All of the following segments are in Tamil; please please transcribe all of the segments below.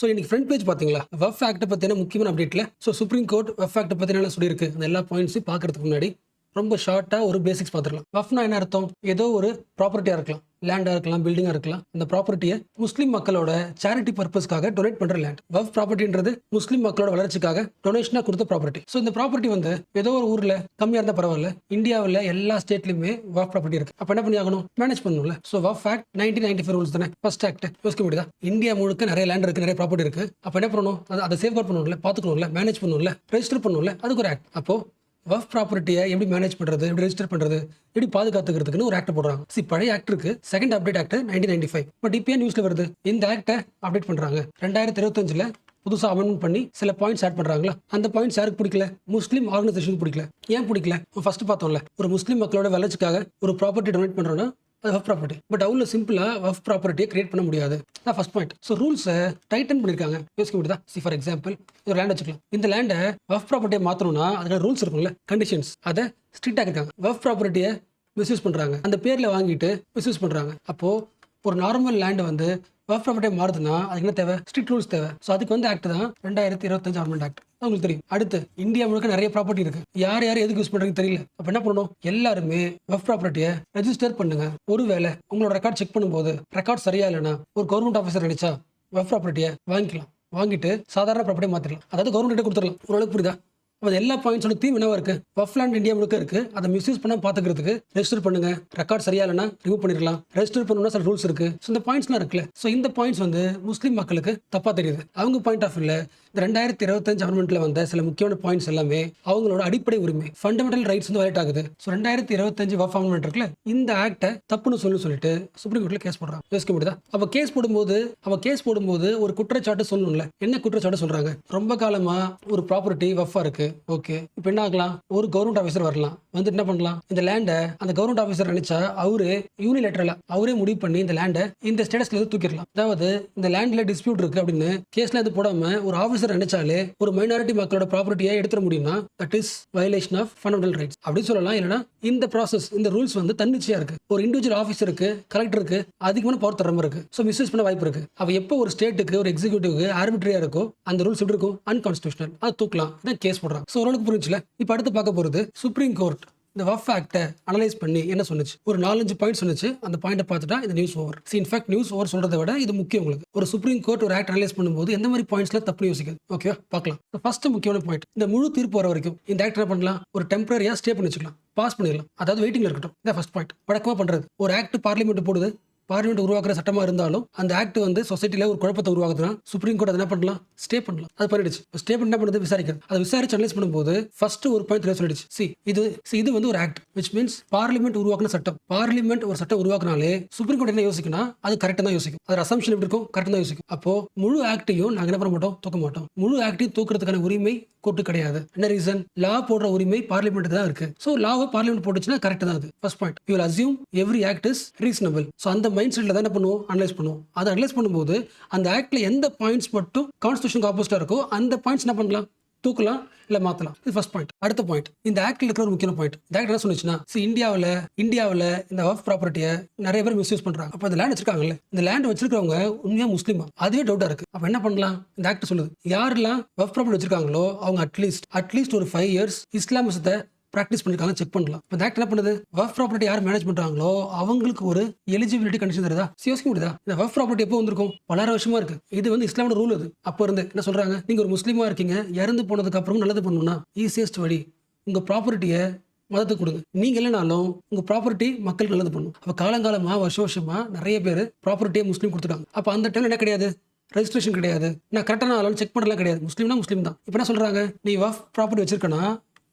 ஸோ இன்னைக்கு ஃப்ரண்ட் பேஜ் பார்த்தீங்களா, வக்ஃப் ஆக்ட் பற்றின முக்கியமான அப்டேட்ல சுப்ரீம் கோர்ட் வக்ஃப் ஆக்ட் பற்றி என்ன சொல்லியிருக்கு, அந்த எல்லா பாயிண்ட்ஸையும் பார்க்கறதுக்கு முன்னாடி ரொம்ப ஷார்ட்டாக ஒரு பேசிக்ஸ் பார்த்துடலாம். வக்ஃப்னா என்ன அர்த்தம்? ஏதோ ஒரு ப்ராப்பர்ட்டியாக இருக்கலாம், லேண்டாக இருக்கலாம், பில்டிங்காக இருக்கலாம். அந்த ப்ராப்பர்ட்டியை முஸ்லீம் மக்களோட சேரிட்டி பர்பஸ்க்காக டொனேட் பண்ணுற லேண்ட். வக்ஃப் ப்ராப்பர்ட்டின்றது முஸ்லீம் மக்களோட வளர்ச்சிக்காக டொனேஷனாக கொடுத்த ப்ராப்பர்ட்டி. ஸோ இந்த ப்ராப்பர்ட்டி ஏதோ ஒரு ஊரில் கம்மியாக இருந்தால் பரவாயில்ல, இந்தியாவில் எல்லா ஸ்டேட்லையுமே வக்ஃப் ப்ராப்பர்ட்டி இருக்கு. அப்போ என்ன பண்ணி ஆகணும்? மேனேஜ் பண்ணணும்ல. ஸோ வக்ஃப் ஆக்ட் 1995 ரூல்ஸ் தானே ஃபர்ஸ்ட் ஆக்ட். யோசிக்க முடியுதா? இந்தியா முழுக்க நிறைய லேண்ட் இருக்கு, நிறைய ப்ராப்பர்ட்டி இருக்கு. அப்போ என்ன பண்ணணும்? அதை சேஃப்கார்ட் பண்ணணும்ல, பார்த்துக்கணும்ல, மேனேஜ் பண்ணணும்ல, ரெஜிஸ்டர் பண்ணணும்ல. அதுக்கு ஒரு ஆக்ட். அப்போ வக்ஃப் ப்ராப்பர்ட்டியை எப்படி மேனேஜ் பண்றது, எப்படி ரெஜிஸ்டர் பண்றது, எப்படி பாதுகாத்துக்கிறதுக்குன்னு ஒரு ஆக்ட் போடுறாங்க. பழைய ஆக்ட் இருக்கு, செகண்ட் அப்டேட் ஆக்ட் 1995. பட் இப்போ நியூஸ்ல வருது, இந்த ஆக்டை அப்டேட் பண்றாங்க 2025ல. புதுசாக அமெண்ட்மெண்ட் பண்ணி சில பாயிண்ட்ஸ் ஆட் பண்றாங்களா? அந்த பாயிண்ட்ஸ் யாருக்கு பிடிக்கல? முஸ்லீம் ஆர்கனைசேஷனுக்கு பிடிக்கல. ஏன் பிடிக்கல? ஃபர்ஸ்ட் பார்த்தோம்ல, ஒரு முஸ்லீம் மக்களோட வளர்ச்சிக்காக ஒரு ப்ராப்பர்ட்டி டொனேட் பண்றோம்னா அது வக்ஃப் ப்ராப்பர்ட்டி. பட் அவ்வளோ சிம்பிளா வக்ஃப் ப்ராப்பர்ட்டியை கிரியேட் பண்ண முடியாது. அதான் ஃபர்ஸ்ட் பாயிண்ட். ஸோ ரூல்ஸை டைட்டன் பண்ணிருக்காங்க. யோசிக்க முடியுதா? ஃபார் எக்ஸாம்பிள், ஒரு லேண்ட் வச்சுக்கலாம். இந்த லேண்டை வக்ஃப் ப்ராப்பர்ட்டியை மாற்றணும்னா அதுக்கான ரூல்ஸ் இருக்கும்ல, கண்டிஷன்ஸ். அதை ஸ்ட்ரிக்டாக இருக்காங்க. வக்ஃப் ப்ராப்பர்ட்டியை மிஸ்யூஸ் பண்றாங்க, அந்த பேர்ல வாங்கிட்டு மிஸ்யூஸ் பண்றாங்க. அப்போ ஒரு நார்மல் லேண்ட் வக்ஃப் ப்ராப்பர்ட்டியை மாறுதுன்னா அதுக்கு என்ன தேவை? ஸ்ட்ரிக்ட் ரூல்ஸ் தேவை. ஸோ அதுக்கு ஆக்ட் தான் 2025 அமெண்ட்மெண்ட் ஆக்ட். உங்களுக்கு தெரியும். அடுத்து, இந்தியா முழுக்க நிறைய ப்ராப்பர்ட்டி இருக்கு. யார் எதுக்கு யூஸ் பண்றதுன்னு தெரியல. அப்ப என்ன பண்ணணும்? எல்லாருமே வக்ஃப் ப்ராப்பர்ட்டியை ரெஜிஸ்டர் பண்ணுங்க. ஒருவேளை உங்களோட ரெக்கார்ட் செக் பண்ணும்போது ரெக்கார்ட் சரியா இல்லைன்னா ஒரு கவர்மெண்ட் ஆஃபீஸர் நினைச்சா வக்ஃப் ப்ராப்பர்ட்டியை வாங்கிக்கலாம். வாங்கிட்டு சாதாரண ப்ராப்பர்ட்டியை மாத்திரலாம். அதாவது கவர்மெண்ட் கொடுத்துடலாம். ஓரளவுக்கு புரியுதா? அது எல்லா பாயிண்ட்ஸோட தீம் என்னவா இருக்கு? வக்ஃப் லேண்ட் இந்தியா முழுக்க இருக்கு. அதை மிஸ்யூஸ் பண்ண பாத்துக்கிறதுக்கு ரெஜிஸ்டர் பண்ணுங்க. ரெக்கார்ட் சரியா இல்லைன்னா ரிமூவ் பண்ணிடலாம். ரெஜிஸ்டர் பண்ணணும்னா சில ரூல்ஸ் இருக்கு. இந்த பாயிண்ட்ஸ்லாம் இருக்குல்ல. ஸோ இந்த பாயிண்ட்ஸ் முஸ்லீம் மக்களுக்கு தப்பா தெரியுது. அவங்க பாயிண்ட் ஆஃப் வியூல இந்த 2025 அமெண்ட்மெண்ட்ல வந்த சில முக்கியமான பாயிண்ட்ஸ் எல்லாமே அவங்களோட அடிப்படை உரிமை, ஃபண்டமெண்டல் ரைட்ஸ் வயலேட் ஆகுது. ஸோ 2025 வக்ஃப் அமெண்ட்மெண்ட் இருக்குல்ல, இந்த ஆக்டை தப்புன்னு சொல்லிட்டு சுப்ரீம் கோர்ட்ல கேஸ் போடுறாங்க. யோசிக்க முடியுதா? அவ கேஸ் போடும்போது ஒரு குற்றச்சாட்டு சொல்லணும்ல. என்ன குற்றச்சாட்டு சொல்றாங்க? ரொம்ப காலமா ஒரு ப்ராப்பர்ட்டி வக்ஃபா இருக்கு. ஓகே, இப்போ என்ன ஆகலாம்? ஒரு கவர்மெண்ட் ஆஃபீஸர் வரலாம், என்ன பண்ணலாம்? இந்த லேண்டை அந்த கவர்மெண்ட் ஆஃபீஸர் நினைச்சா அவரு யூனிலேட்டரலா அவரே முடிவு பண்ணி இந்த லேண்டை இந்த ஸ்டேட்டஸ்ல இருந்து தூக்கிடலாம். அதாவது இந்த லேண்ட்ல டிஸ்பியூட் இருக்கு அப்படின்னு கேஸ்ல இது போடாம ஒரு ஆஃபீஸர் நினைச்சாலே ஒரு மைனாரிட்டி மக்களோட ப்ராப்பர்ட்டியை எடுத்துட முடியும்னா that is violation of fundamental rights அப்படின்னு சொல்லலாம். இல்லைன்னா இந்த ப்ராசஸ், இந்த ரூல்ஸ் தன்னிச்சையா இருக்கு. ஒரு இண்டிவிஜுவல் ஆஃபீஸருக்கு, கலெக்டருக்கு அதிகமான பவர் தர மாதிரி இருக்கு. ஸோ மிஸ்யூஸ் பண்ண வாய்ப்பு இருக்கு. அவ எப்போ ஒரு ஸ்டேட்டுக்கு, ஒரு எக்ஸிக்யூட்டிவ்க்கு ஆர்பிட்ரியா இருக்கோ அந்த ரூல்ஸ் எப்படி இருக்கும்? அன்கான்ஸ்டிடியூஷனல். அதை தூக்கலாம். இதான் கேஸ் போடுறாங்க. ஸோ ஓரளவுக்கு புரிஞ்சுல. இப்போ அடுத்து பார்க்க போறது, சுப்ரீம் கோர்ட் இந்த வக்ஃப் ஆக்டை அனலைஸ் பண்ணி என்ன சொன்னுச்சு? ஒரு 4-5 பாயிண்ட் சொன்னுச்சு. அந்த பாயிண்ட்டை பார்த்துட்டா இந்த news over. In fact news over சொல்றதை விட இது முக்கியம். உங்களுக்கு ஒரு சுப்ரீம் கோர்ட் ஒரு ஆக்ட் அனலைஸ் பண்ணும்போது எந்த மாதிரி பாயிண்ட்ஸ்ல தப்பு யோசிக்குது? ஓகே, பார்க்கலாம். ஃபர்ஸ்ட் முக்கியமான பாயிண்ட், இந்த முழு தீர்ப்பு வர வரைக்கும் இந்த ஆக்ட் என்ன பண்ணலாம்? ஒரு டெம்பரரியா ஸ்டே பண்ணி வச்சுக்கலாம், பாஸ் பண்ணிடலாம். அதாவது வெயிட்டிங்ல இருக்கட்டும். இதான் ஃபர்ஸ்ட் பாயிண்ட். வழக்கமா பண்றது. ஒரு ஆக்ட் பார்லிமெண்ட் போடுது, பார்லிமெண்ட் உருவாக்குற சட்டமா இருந்தாலும் அந்த ஆக்ட் சொசைட்டில ஒரு குழப்பத்தை உருவாக்குதுன்னா சுப்ரீம் கோர்ட் என்ன பண்ணலாம்? ஸ்டே பண்ணலாம். அது பண்ணிடுச்சு. ஸ்டே பண்ண என்ன பண்ணுது? விசாரிக்கிறது. அதை விசாரிச்சு அனலைஸ் பண்ணும்போது ஃபர்ஸ்ட் ஒரு பாயிண்ட் சொல்லிடுச்சு. இது ஒரு ஆக்ட் which means பார்லிமெண்ட் உருவாக்குன சட்டம். பார்லிமெண்ட் ஒரு சட்டம் உருவாக்குனாலே சுப்ரீம் கோர்ட் என்ன யோசிக்கணும்? அது கரெக்டா தான் யோசிக்கும். அது அசம்ஷன் எப்படி இருக்கும்? கரெக்டா தான் யோசிக்கும். அப்போ முழு ஆக்டையும் நாங்க என்ன பண்ண மாட்டோம்? தூக்க மாட்டோம். முழு ஆக்டையும் தூக்குறதுக்கான உரிமை கோர்ட்டு கிடையாது. என்ன ரீசன்? லா போடுற உரிமை பார்லிமெண்ட் தான் இருக்கு. சோ லாவை பார்லிமெண்ட் போட்டுச்சுன்னா கரெக்ட் தான். அது first point. You will assume every act is reasonable. So அந்த மைண்ட் செட்ல தான் என்ன பண்ணுவோம்? அனலைஸ் பண்ணுவோம். அதை அனலைஸ் பண்ணும்போது அந்த ஆக்ட்ல எந்த பாயிண்ட்ஸ் மட்டும் கான்ஸ்டிடியூஷனுக்கு ஆப்போசிட்டா இருக்கோ அந்த பாயிண்ட்ஸ் என்ன பண்ணலாம்? தூக்கலாம், இல்ல மாத்தலாம். இது ஃபர்ஸ்ட் பாயிண்ட். அடுத்த பாயிண்ட், இந்த ஆக்ட்ல இருக்கிற ஒரு முக்கியமான பாயிண்ட். இந்த ஆக்ட் என்ன சொன்னுச்சுன்னா, இந்தியாவுல இந்த வக்ஃப் ப்ராப்பர்ட்டியை நிறைய பேர் மிஸ்யூஸ் பண்றாங்க. அப்ப இந்த லேண்ட் வச்சிருக்காங்கல்ல, இந்த லேண்ட் வச்சிருக்கவங்க உண்மையா முஸ்லீமா? அதுவே டவுட்டா இருக்கு. அப்ப என்ன பண்ணலாம்? இந்த ஆக்ட் சொல்லுது, யாரெல்லாம் வக்ஃப் ப்ராப்பர்ட்டி வச்சிருக்காங்களோ அவங்க அட்லீஸ்ட் ஒரு 5 இயர்ஸ் இஸ்லாமிசத்தை பிராக்டிஸ் பண்ணிருக்காங்க, செக் பண்ணலாம். இப்போ இந்த ஆக்ட் என்ன பண்ணுது? வக்ஃப் ப்ராப்பர்ட்டி யார் மேனேஜ் பண்றாங்களோ அவங்களுக்கு ஒரு எலிஜிபிலிட்டி கண்டிஷன் தருதா? யோசிக்க முடியுதா? இந்த வக்ஃப் ப்ராப்பர்ட்டி எப்போ வந்திருக்கும்? பல வருஷமா இருக்கு. இது இஸ்லாமோட ரூல். அது அப்போ இருந்து என்ன சொல்றாங்க? நீங்க ஒரு முஸ்லீமா இருக்கீங்க, இறந்து போனதுக்கு அப்புறம் நல்லது பண்ணணும்னா ஈஸியஸ்ட் வழி உங்க ப்ராப்பர்ட்டியை மதத்துக்கு கொடுங்க. நீங்க இல்லைனாலும் உங்க ப்ராப்பர்ட்டி மக்களுக்கு நல்லது பண்ணும். அப்ப காலங்காலமா வருஷமா நிறைய பேர் ப்ராப்பர்ட்டியை முஸ்லீம் கொடுத்துருக்காங்க. அப்ப அந்த டைம்ல என்ன கிடையாது? ரெஜிஸ்ட்ரேஷன் கிடையாது. நான் கரெக்டான ஆளுன்னு செக் பண்ணலாம் கிடையாது. முஸ்லீம்னா முஸ்லீம் தான். இப்போ என்ன சொல்றாங்க? நீ வக்ஃப் ப்ராப்பர்ட்டி வச்சிருக்கனா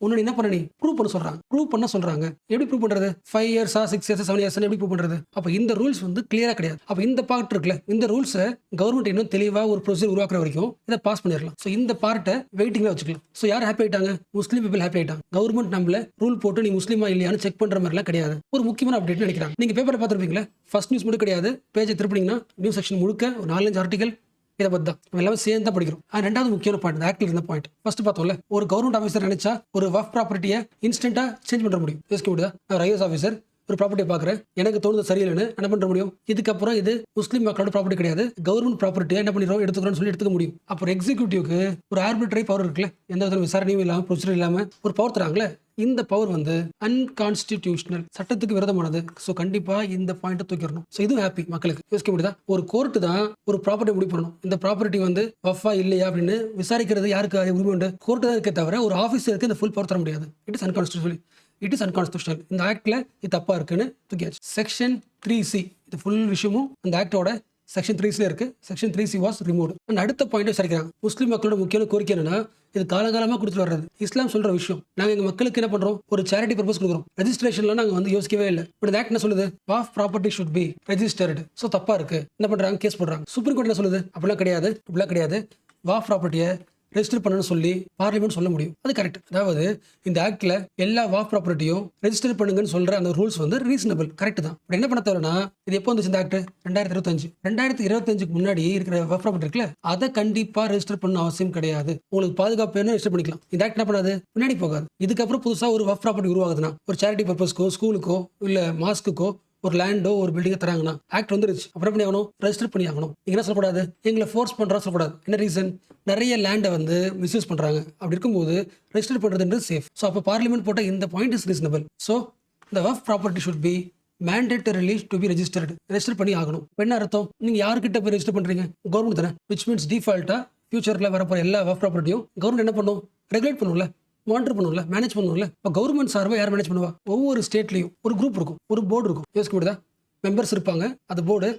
உன்னை என்ன பண்ண? நீ ப்ரூவ் பண்ண சொல்றாங்க. எப்படி ப்ரூவ் பண்றது? 5 இயர்ஸா 6 இயர்ஸ் 7 இயர்ஸ் எப்படி ப்ரூவ் பண்றது? அப்ப இந்த ரூல்ஸ் கிளியரா கிடையாது. அப்ப இந்த பார்ட் இருக்குல்ல, இந்த ரூல்ஸை கவர்மெண்ட் இன்னும் தெளிவா ஒரு ப்ரொசீஜர் உருவாக்குற வரைக்கும் இதை பாஸ் பண்ணிடலாம். சோ இந்த பார்ட்டை வெயிட்டிங்ல வச்சுக்கலாம். சோ யார் ஹாப்பி ஆயிட்டாங்க? முஸ்லீம் பீப்பிள் ஹாப்பி ஆயிட்டாங்க. கவர்மெண்ட் நம்மள ரூல் போட்டு நீ முஸ்லீமா இல்லையான்னு செக் பண்ற மாதிரி எல்லாம் கிடையாது. ஒரு முக்கியமான அப்டேட் நினைக்கிறாங்க. நீங்க பேப்பர்ல பார்த்திருப்பீங்களா? ஃபர்ஸ்ட் நியூஸ் மட்டும் கிடையாது. பேஜை திருப்பினீங்கன்னா நியூஸ் செக்ஷன் முழுக்க ஒரு 4-5 ஆர்டிகல் இதை பத்தி தான் எல்லாமே சேர்ந்து தான் படிக்கிறோம். ரெண்டாவது முக்கியமான பாயிண்ட், ஆக்ட்ல இருந்த பாயிண்ட். ஃபர்ஸ்ட் பார்த்தோம்ல, ஒரு கவர்மெண்ட் ஆஃபீஸர் நினைச்சா ஒரு வக்ஃப் ப்ராப்பர்ட்டியை இன்ஸ்டன்டா சேஞ்ச் பண்ண முடியும். யோசிக்க முடியுதா? ஒரு ஐஎஸ் ஆஃபீஸர் ஒரு ப்ராப்பர்ட்டி பார்க்குறேன், எனக்கு தோணுது சரியில்லைன்னு என்ன பண்ண முடியும்? இதுக்கப்புறம் இது முஸ்லீம் மக்களோட ப்ராப்பர்ட்டி கிடையாது, கவர்மெண்ட் ப்ராப்பர்ட்டியை என்ன பண்ணிடுறோம், எடுத்துக்கிறோம்னு சொல்லி எடுத்துக்க முடியும். அப்புறம் எக்ஸிக்யூட்டிவ்க்கு ஒரு ஆர்பிட்ரரி பவர் இருக்குல்ல, எந்த வித விசாரணையும் இல்லாமல் ப்ரொசீஜர் இல்லாமல் ஒரு பவர் தராங்களே, இந்த பவர் வந்து அன்கான்ஸ்டிடியூஷனல், சட்டத்துக்கு விரோதமானது. ஸோ கண்டிப்பா இந்த பாயிண்ட்டை தூக்கிடணும். ஸோ இதுவும் ஹாப்பி மக்களுக்கு. யோசிக்க முடியுதா? ஒரு கோர்ட்டு தான் ஒரு ப்ராப்பர்ட்டி முடிவு பண்ணணும். இந்த ப்ராப்பர்ட்டி வந்து வஃபா இல்லையா அப்படின்னு விசாரிக்கிறது யாருக்கு உரிமை உண்டு? கோர்ட்டு தான் இருக்கே தவிர ஒரு ஆஃபீஸருக்கு இந்த ஃபுல் பவர் தர முடியாது. It is unconstitutional. இந்த ஆக்ட்ல இது தப்பா இருக்குன்னு தூக்கியாச்சு. செக்ஷன் 3C, இது ஃபுல் விஷயமும் அந்த ஆக்டோட செக்ஷன் 3C இருக்கு. Section 3C was removed. And அடுத்த பாயிண்ட் விசாரிக்கிறாங்க. முஸ்லீம் மக்களோட முக்கியமான கோரிக்கை என்னன்னா, இது காலகாலமா கொடுத்துட்டு வர்றது. இஸ்லாம் சொல்ற விஷயம், நாங்க எங்க மக்களுக்கு என்ன பண்றோம், ஒரு சேரிட்டி பர்பஸ் கொடுக்குறோம். ரெஜிஸ்ட்ரேஷன்ல நாங்க வந்து யோசிக்கவே இல்லை. பட் இந்த ஆக்ட் என்ன சொல்லுது, wharf property should B registered. So தப்பா இருக்கு. என்ன பண்றாங்க, கேஸ் போடுறாங்க. சுப்ரீம் கோர்ட் என்ன சொல்லுது, அப்படிலாம் கிடையாது, வாஃப் ப்ராப்பர்ட்டியை ரெஜிஸ்டர் பண்ணணும்னு சொல்லி பார்லிமெண்ட் சொல்ல முடியும். அது கரெக்ட். அதாவது இந்த ஆக்ட்ல எல்லா வாஃப் ப்ராப்பர்ட்டியும் ரெஜிஸ்டர் பண்ணுங்கன்னு சொல்ற அந்த ரூல்ஸ் வந்து ரீசனபிள், கரெக்ட் தான். பட் என்ன பண்ண தேவைன்னா, இது எப்போ வந்துச்சு இந்த ஆக்ட்? 2025 முன்னாடி இருக்கிற வாஃப் ப்ராப்பர்ட்டி இருக்குல்ல, அதை கண்டிப்பா ரெஜிஸ்டர் பண்ண அவசியம் கிடையாது. உங்களுக்கு பாதுகாப்பு என்ன ரெஜிஸ்டர் பண்ணிக்கலாம். இந்த ஆக்ட் என்ன பண்ணாது, முன்னாடி போகாது. இதுக்கப்புறம் புதுசா ஒரு வாஃப் ப்ராப்பர்ட்டி உருவாகுதுன்னா, ஒரு சேரிட்டி பர்பஸ்க்கோ, ஸ்கூலுக்கோ இல்ல மாஸ்க்குக்கோ ஒரு லேண்டோ ஒரு பில்டிங்கோ தராங்கன்னா, ஆக்ட் வந்துருச்சு. அப்புறம் பண்ணி ஆகணும், ரெஜிஸ்டர் பண்ணி ஆகணும். நீங்க என்ன சொல்லக்கூடாது, எங்களை ஃபோர்ஸ் பண்றா சொல்லக்கூடாது. என்ன ரீசன், நிறைய லேண்டை வந்து மிஸ்யூஸ் பண்றாங்க. அப்படி இருக்கும்போது ரெஜிஸ்டர் பண்றதுன்றது சேஃப். ஸோ அப்போ பார்லிமெண்ட் போட்ட இந்த point is reasonable. So the Waqf property should be mandatorily to be registered. Register பண்ணி ஆகணும். என்ன அர்த்தம், நீங்க யாருக்கிட்ட போய் ரெஜிஸ்டர் பண்றீங்க, கவர்மெண்ட் தானே. விச் மீன்ஸ் டிஃபால்ட்டா ஃபியூச்சர்ல வரப்போற எல்லா வஃப் ப்ராப்பர்ட்டியும் கவர்மெண்ட் என்ன பண்ணும், ரெகுலேட் பண்ணும்ல, மானிட்டர் பண்ணும்ல, மேனேஜ் பண்ணும்ல. இப்போ கவர்மெண்ட் சார்பாக யார் மேனேஜ் பண்ணுவா, ஒவ்வொரு ஸ்டேட்லையும் ஒரு குரூப் இருக்கும், ஒரு போர்டு இருக்கும். யோசிக்க முடியுதா, மெம்பர்ஸ் இருப்பாங்க, அந்த போர்டு,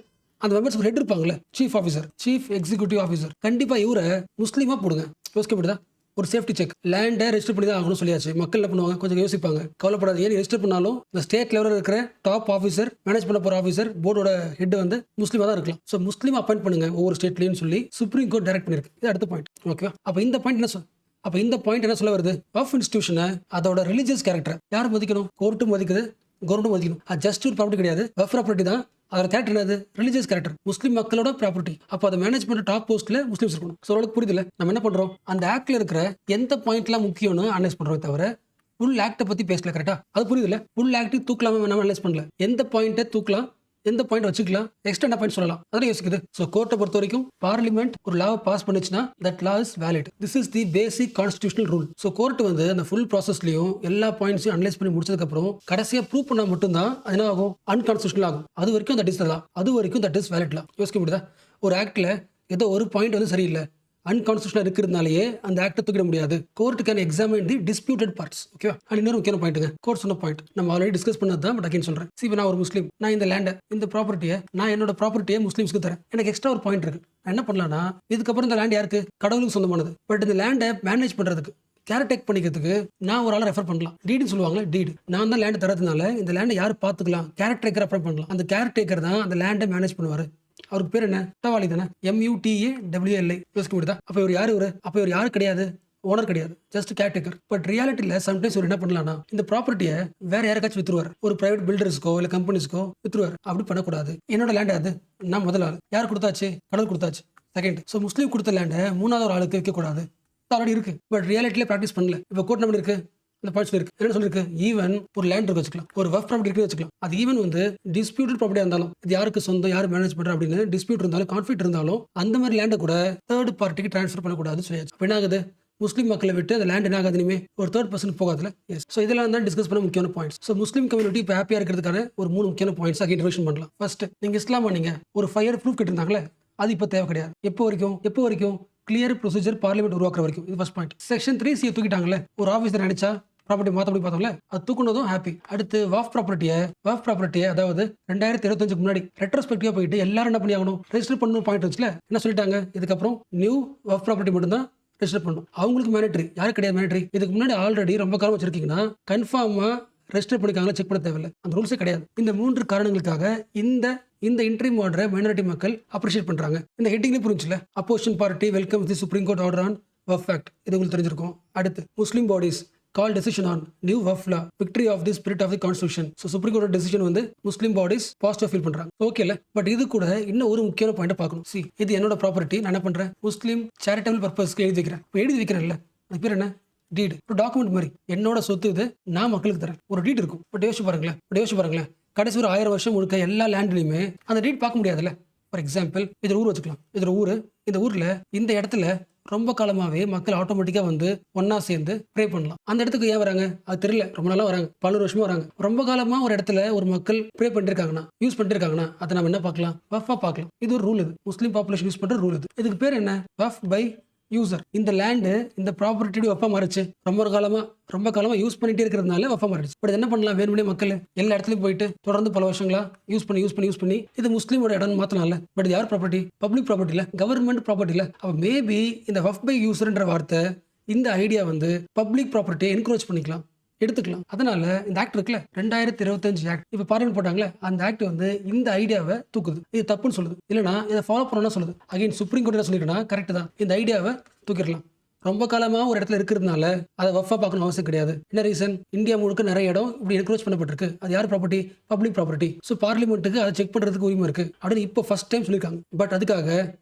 அந்த மெம்பர்ஸ்க்கு ஹெட் இருப்பாங்கல்ல, chief officer, chief executive officer. கண்டிப்பா இவரை முஸ்லீமா போடுங்க. யோசிக்க முடியுதா, ஒரு சேஃப்டி செக். லேண்டை ரெஜிஸ்டர் பண்ணி தான் ஆகணும் சொல்லியாச்சு. மக்கள் என்ன பண்ணுவாங்க, கொஞ்சம் யோசிப்பாங்க. கவலைப்படாது, ஏன் ரெஜிஸ்டர் பண்ணாலும் இந்த ஸ்டேட் லெவலில் இருக்கிற டாப் ஆஃபீஸர், மேனேஜ் பண்ண போற ஆஃபீஸர், போர்டோட ஹெட் வந்து முஸ்லீமா தான் இருக்கலாம். ஸோ முஸ்லீம் அப்பாயிண்ட் பண்ணுங்க ஒவ்வொரு ஸ்டேட்லையும் சொல்லி சுப்ரீம் கோர்ட் டைரக்ட் பண்ணிருக்கு. இது அடுத்த பாயிண்ட். ஓகேவா? அப்போ இந்த பாயிண்ட் என்ன சொல்ல வருது, வஃப் இன்ஸ்டிடியூஷனை அதோட ரிலிஜியஸ் கேரக்டர் யார் மதிக்கணும், கோர்ட்டும் மதிக்குது, கவர்மெண்ட் மதிக்கணும். அது ஜஸ்ட் ஒரு ப்ராப்பர்ட்டி கிடையாது, வஃப் ப்ராப்பர்ட்டி தான். அதோட கேரக்டர் என்னது, ரிலிஜியஸ் கேரக்டர், முஸ்லீம் மக்களோட ப்ராப்பர்ட்டி. அப்போ அதை மேனேஜ் பண்ற டாப் போஸ்ட்ல முஸ்லீம்ஸ் இருக்கணும். ஸோ உங்களுக்கு புரியுதுல, நம்ம என்ன பண்றோம், அந்த ஆக்ட்ல இருக்கிற எந்த பாயிண்ட்லாம் முக்கியம்னு அனலைஸ் பண்றோம் தவிர ஃபுல் ஆக்டை பத்தி பேசல. கரெக்டா? அது புரியுதுல, ஃபுல் ஆக்ட் தூக்கலாம நம்ம அனலைஸ் பண்ணல. எந்த பாயிண்ட்டை தூக்கலாம், எந்த பாயிண்ட் வச்சுக்கலாம், எக்ஸ்டெண்ட் பாயிண்ட் சொல்லலாம், அதெல்லாம் யோசிக்குது. ஸோ கோர்ட்டை பொறுத்த வரைக்கும் பார்லிமெண்ட் ஒரு லாவை பாஸ் பண்ணுச்சுன்னா that law is valid. This is the basic constitutional rule. So court வந்து அந்த ஃபுல் ப்ராசஸ்லையும் எல்லா பாயிண்ட்ஸையும் அனலைஸ் பண்ணி முடிச்சதுக்கு அப்புறம் கடைசியாக ப்ரூவ் பண்ணா மட்டும்தான் அது என்ன ஆகும், அன்கான்ஸ்டிடியூஷனல் ஆகும். அது வரைக்கும் தட் இஸ் லா, அது வரைக்கும் தட் இஸ் வேலிட் லா. யோசிக்க முடியுதா, ஒரு ஆக்ட்ல ஏதோ ஒரு பாயிண்ட் வந்து சரியில்லை, அன்கான்ஸ்டிடியூஷனல் இருக்கிறதுனாலேயே அந்த ஆக்டை தூக்கிட முடியாது. Court can examine the disputed parts. Okay. And இன்னொரு முக்கியமான பாயிண்ட்டுங்க, கோர்ட் சொன்ன பாயிண்ட் நம்ம ஆல்ரெடி டிஸ்கஸ் பண்ணது தான். பட் அகைன் சொல்றேன். இப்போ நான் ஒரு முஸ்லீம், நான் இந்த லேண்டை, இந்த ப்ராப்பர்ட்டியை, நான் என்னோட ப்ராப்பர்ட்டியை முஸ்லீம்ஸ்க்கு தரேன். எனக்கு எக்ஸ்ட்ரா ஒரு பாயிண்ட் இருக்கு. நான் என்ன பண்ணலாம்னா, இதுக்கப்புறம் இந்த லேண்ட் யாருக்கு, கடவுளுக்கு சொந்தமானது. பட் இந்த லேண்டை மேனேஜ் பண்றதுக்கு, கேர்டேக் பண்ணிக்கிறதுக்கு நான் ஒரு ஆளை ரெஃபர் பண்ணலாம். டீடுன்னு சொல்லுவாங்களே, டீடு. நான் தான் லேண்ட் தரதுனால இந்த லேண்டை யார் பார்த்துக்கலாம், கேர்டேக்கர் ரெஃபர் பண்ணலாம். அந்த கேர்டேக்கர் தான் அந்த லேண்டை மேனேஜ் பண்ணுவார். அவருக்கு பேர் என்ன, குற்றவாளி தானே, MUTAWLI. யோசிக்க முடியுதா, அப்போ இவர் யாரு, அப்போ இவர் யாரு கிடையாது, ஓனர் கிடையாது, ஜஸ்ட் கேர்டேக்கர். பட் ரியாலிட்டியில் சம்டைம்ஸ் இவர் என்ன பண்ணலாம்னா, இந்த ப்ராப்பர்ட்டியை வேற யாருக்காச்சும் வித்துருவார், ஒரு பிரைவேட் பில்டர்ஸ்க்கோ இல்லை கம்பெனிஸ்க்கோ வித்துருவார். அப்படி பண்ணக்கூடாது. என்னோட லேண்ட் அது, நான் முதல் ஆள். யார் கொடுத்தாச்சு, கடவுள் கொடுத்தாச்சு. செகண்ட். ஸோ முஸ்லீம் கொடுத்த லேண்டை மூணாவது ஒரு ஆளுக்கு வைக்கக்கூடாது. ஆல்ரெடி இருக்கு, பட் ரியாலிட்டியில ப்ராக்டிஸ் பண்ணல. இப்போ கோர்ட் நம்பர் இருக்கு, இந்த பாயிண்ட்ஸ் இருக்கு. என்ன சொல்லிருக்கு, ஈவன் ஒரு லேண்ட் இருக்கு வச்சுக்கலாம், ஒரு வஃப் ப்ராப்பர்ட்டி இருக்கு வச்சுக்கலாம். அது ஈவன் வந்து டிஸ்பியூட்டட் ப்ராப்பர்ட்டியா இருந்தாலும், இது யாருக்கு சொந்தம், யார் மேனேஜ் பண்ற அப்படின்னு டிஸ்பியூட் இருந்தாலும், கான்ஃபிளிக்ட் இருந்தாலும், அந்த மாதிரி லேண்டை கூட தேர்ட் பார்ட்டிக்கு ட்ரான்ஸ்ஃபர் பண்ணக்கூடாதுன்னு சொல்லியாச்சு. அப்போ என்ன ஆகுது, முஸ்லீம் மக்களை விட்டு அந்த லேண்ட் என்ன ஆகாது, இனிமே ஒரு தேர்ட் பர்சன் போகாதுல. எஸ். ஸோ இதெல்லாம் தான் டிஸ்கஸ் பண்ண முக்கியமான பாயிண்ட்ஸ். ஸோ முஸ்லீம் கம்யூனிட்டி இப்போ ஹாப்பியா இருக்கிறதுக்கான ஒரு 3 முக்கியமான பாயிண்ட்ஸ் இன்ட்ரோடக்ஷன் பண்ணலாம். ஃபர்ஸ்ட், நீங்க இஸ்லாமா, நீங்க ஒரு 5 year ப்ரூஃப் கேட்டிருந்தாங்களே, அது இப்போ தேவை கிடையாது. எப்போ வரைக்கும் கிளியர் ப்ரொசீஜர் பார்லிமெண்ட் உருவாக்குற வரைக்கும். இது ஃபர்ஸ்ட் பாயிண்ட். செக்ஷன் 3C தூக்கிட்டாங்கல்ல, ஒரு ஆஃபீஸர் நினைச்சா ப்ராப்பர்ட்டி மாற்ற முடியும் பார்த்தோம்ல, அது தூக்குனதும் ஹாப்பி. அடுத்து வாஃப் ப்ராப்பர்ட்டியை அதாவது 2025 முன்னாடி ரெட்ரோஸ்பெக்டிவா போயிட்டு எல்லாரும் என்ன பண்ணி ஆகணும், ரெஜிஸ்டர் பண்ணணும். பாயிண்ட் வச்சுல என்ன சொல்லிட்டாங்க, இதுக்கப்புறம் நியூ வாஃப் ப்ராப்பர்ட்டி மட்டும் தான் ரெஜிஸ்டர் பண்ணணும். அவங்களுக்கு மேனேட்டரி, யாருக்கு கிடையாது மேனேட்டரி. இதுக்கு முன்னாடி ஆல்ரெடி ரொம்ப காலம் வச்சிருக்கீங்கன்னா கன்ஃபார்மா ரெஜிஸ்டர் பண்ணிக்காங்களா செக் பண்ண தேவையில்லை, அந்த ரூல்ஸே கிடையாது. இந்த 3 காரணங்களுக்காக இந்த இன்ட்ரீம் ஆர்டரை மைனாரிட்டி மக்கள் அப்ரிஷியேட் பண்றாங்க. இந்த ஹெட்டிங்லேயே புரிஞ்சுல, opposition party welcome the Supreme Court order on Waqf Act. இது உங்களுக்கு தெரிஞ்சிருக்கும். அடுத்து, Muslim bodies call decision on new Waqf law victory of the spirit of the constitution. So supreme Court decision வந்து முஸ்லீம் பாடிஸ் பாசிட்டிவ் ஃபீல் பண்றாங்க. ஓகேல. பட் இது கூட இன்னும் ஒரு முக்கியமான பாயிண்ட் பார்க்கணும். இது என்னோட ப்ராப்பர்ட்டி, நான் என்ன பண்றேன், முஸ்லீம் சேரிட்டபிள் பர்பஸ்க்கு எழுதி வைக்கிறேன். இப்போ எழுதி வைக்கிறேன்ல, அது பேர் என்ன, டீடு. ஒரு டாக்குமெண்ட் மாதிரி, என்னோட சொத்து இது, நான் மக்களுக்கு தரேன். ஒரு டீட் இருக்கும். பட் யோசிச்சு பாருங்களேன், கடைசி ஒரு 1000 வருஷம் முழுக்க எல்லா லேண்ட்லையுமே அந்த டீட் பார்க்க முடியாதுல்ல. ஃபார் எக்ஸாம்பிள் இதில் ஊர் வச்சுக்கலாம். இதில் ஊர், இந்த ஊரில் இந்த இடத்துல ரொம்ப காலமாகவே மக்கள் ஆட்டோமேட்டிக்காக வந்து ஒன்றா சேர்ந்து ப்ரே பண்ணலாம். அந்த இடத்துக்கு ஏன் வராங்க அது தெரியல. ரொம்ப நாளாக வராங்க, பல வருஷமாக வராங்க. ரொம்ப காலமாக ஒரு இடத்துல ஒரு மக்கள் ப்ரே பண்ணிருக்காங்கன்னா, யூஸ் பண்ணிருக்காங்கன்னா, அதை நம்ம என்ன பார்க்கலாம், வஃபா பார்க்கலாம். இது ஒரு ரூல். இது முஸ்லீம் பாப்புலேஷன் யூஸ் பண்ணுற ரூல். இதுக்கு பேர் என்ன, வஃப் பை யூசர். இந்த லேண்டு இந்த ப்ராப்பர்ட்டி வஃபா மாறிச்சு. ரொம்ப காலமா யூஸ் பண்ணிட்டே இருக்கிறதுனால வஃபா மாறிடுச்சு. பட் என்ன பண்ணலாம், வேணும்னே மக்கள் எல்லா இடத்துலையும் போயிட்டு தொடர்ந்து பல வருஷங்களா யூஸ் பண்ணி இது முஸ்லீமோட இடம் மாத்தலாம்ல. பட் இது யார் ப்ராப்பர்ட்டி, பப்ளிக் ப்ராப்பர்ட்டி இல்ல, கவர்மெண்ட் ப்ராப்பர்ட்டி இல்ல. அப்ப மேபி இந்த வஃப் பை யூசர்ன்ற வார்த்தை, இந்த ஐடியா வந்து பப்ளிக் ப்ராப்பர்ட்டியை என்கரேஜ் பண்ணிக்கலாம், எடுத்துக்கலாம். அதனால இந்த ஆக்ட் இருக்குல்ல, 2025 ஆக்ட், இப்ப பார்லிமெண்ட் போட்டாங்களே, அந்த ஆக்ட் வந்து இந்த ஐடியாவை தூக்குது. இது தப்புன்னு சொல்லுது. இல்லைனா இதை ஃபாலோ பண்ணணும்னு சொல்லுது. அகைன் சுப்ரீம் கோர்ட் சொல்லிருக்கா கரெக்ட் தான், இந்த ஐடியாவை தூக்கிடலாம். ரொம்ப காலமா ஒரு இடத்துல இருக்கிறதுனால அதை வஃபா பார்க்கணும் அவசியம் கிடையாது. என்ன ரீசன், இந்தியா முழுக்க நிறைய இடம் இப்படி என்கரேஜ் பண்ணப்பட்டிருக்கு. அது யார் ப்ராப்பர்ட்டி, பப்ளிக் ப்ராப்பர்ட்டி. ஸோ பார்லிமெண்ட்டுக்கு அதை செக் பண்றதுக்கு உரிமை இருக்கு அப்படின்னு இப்போ ஃபர்ஸ்ட் டைம் சொல்லியிருக்காங்க. பட் அதுக்காக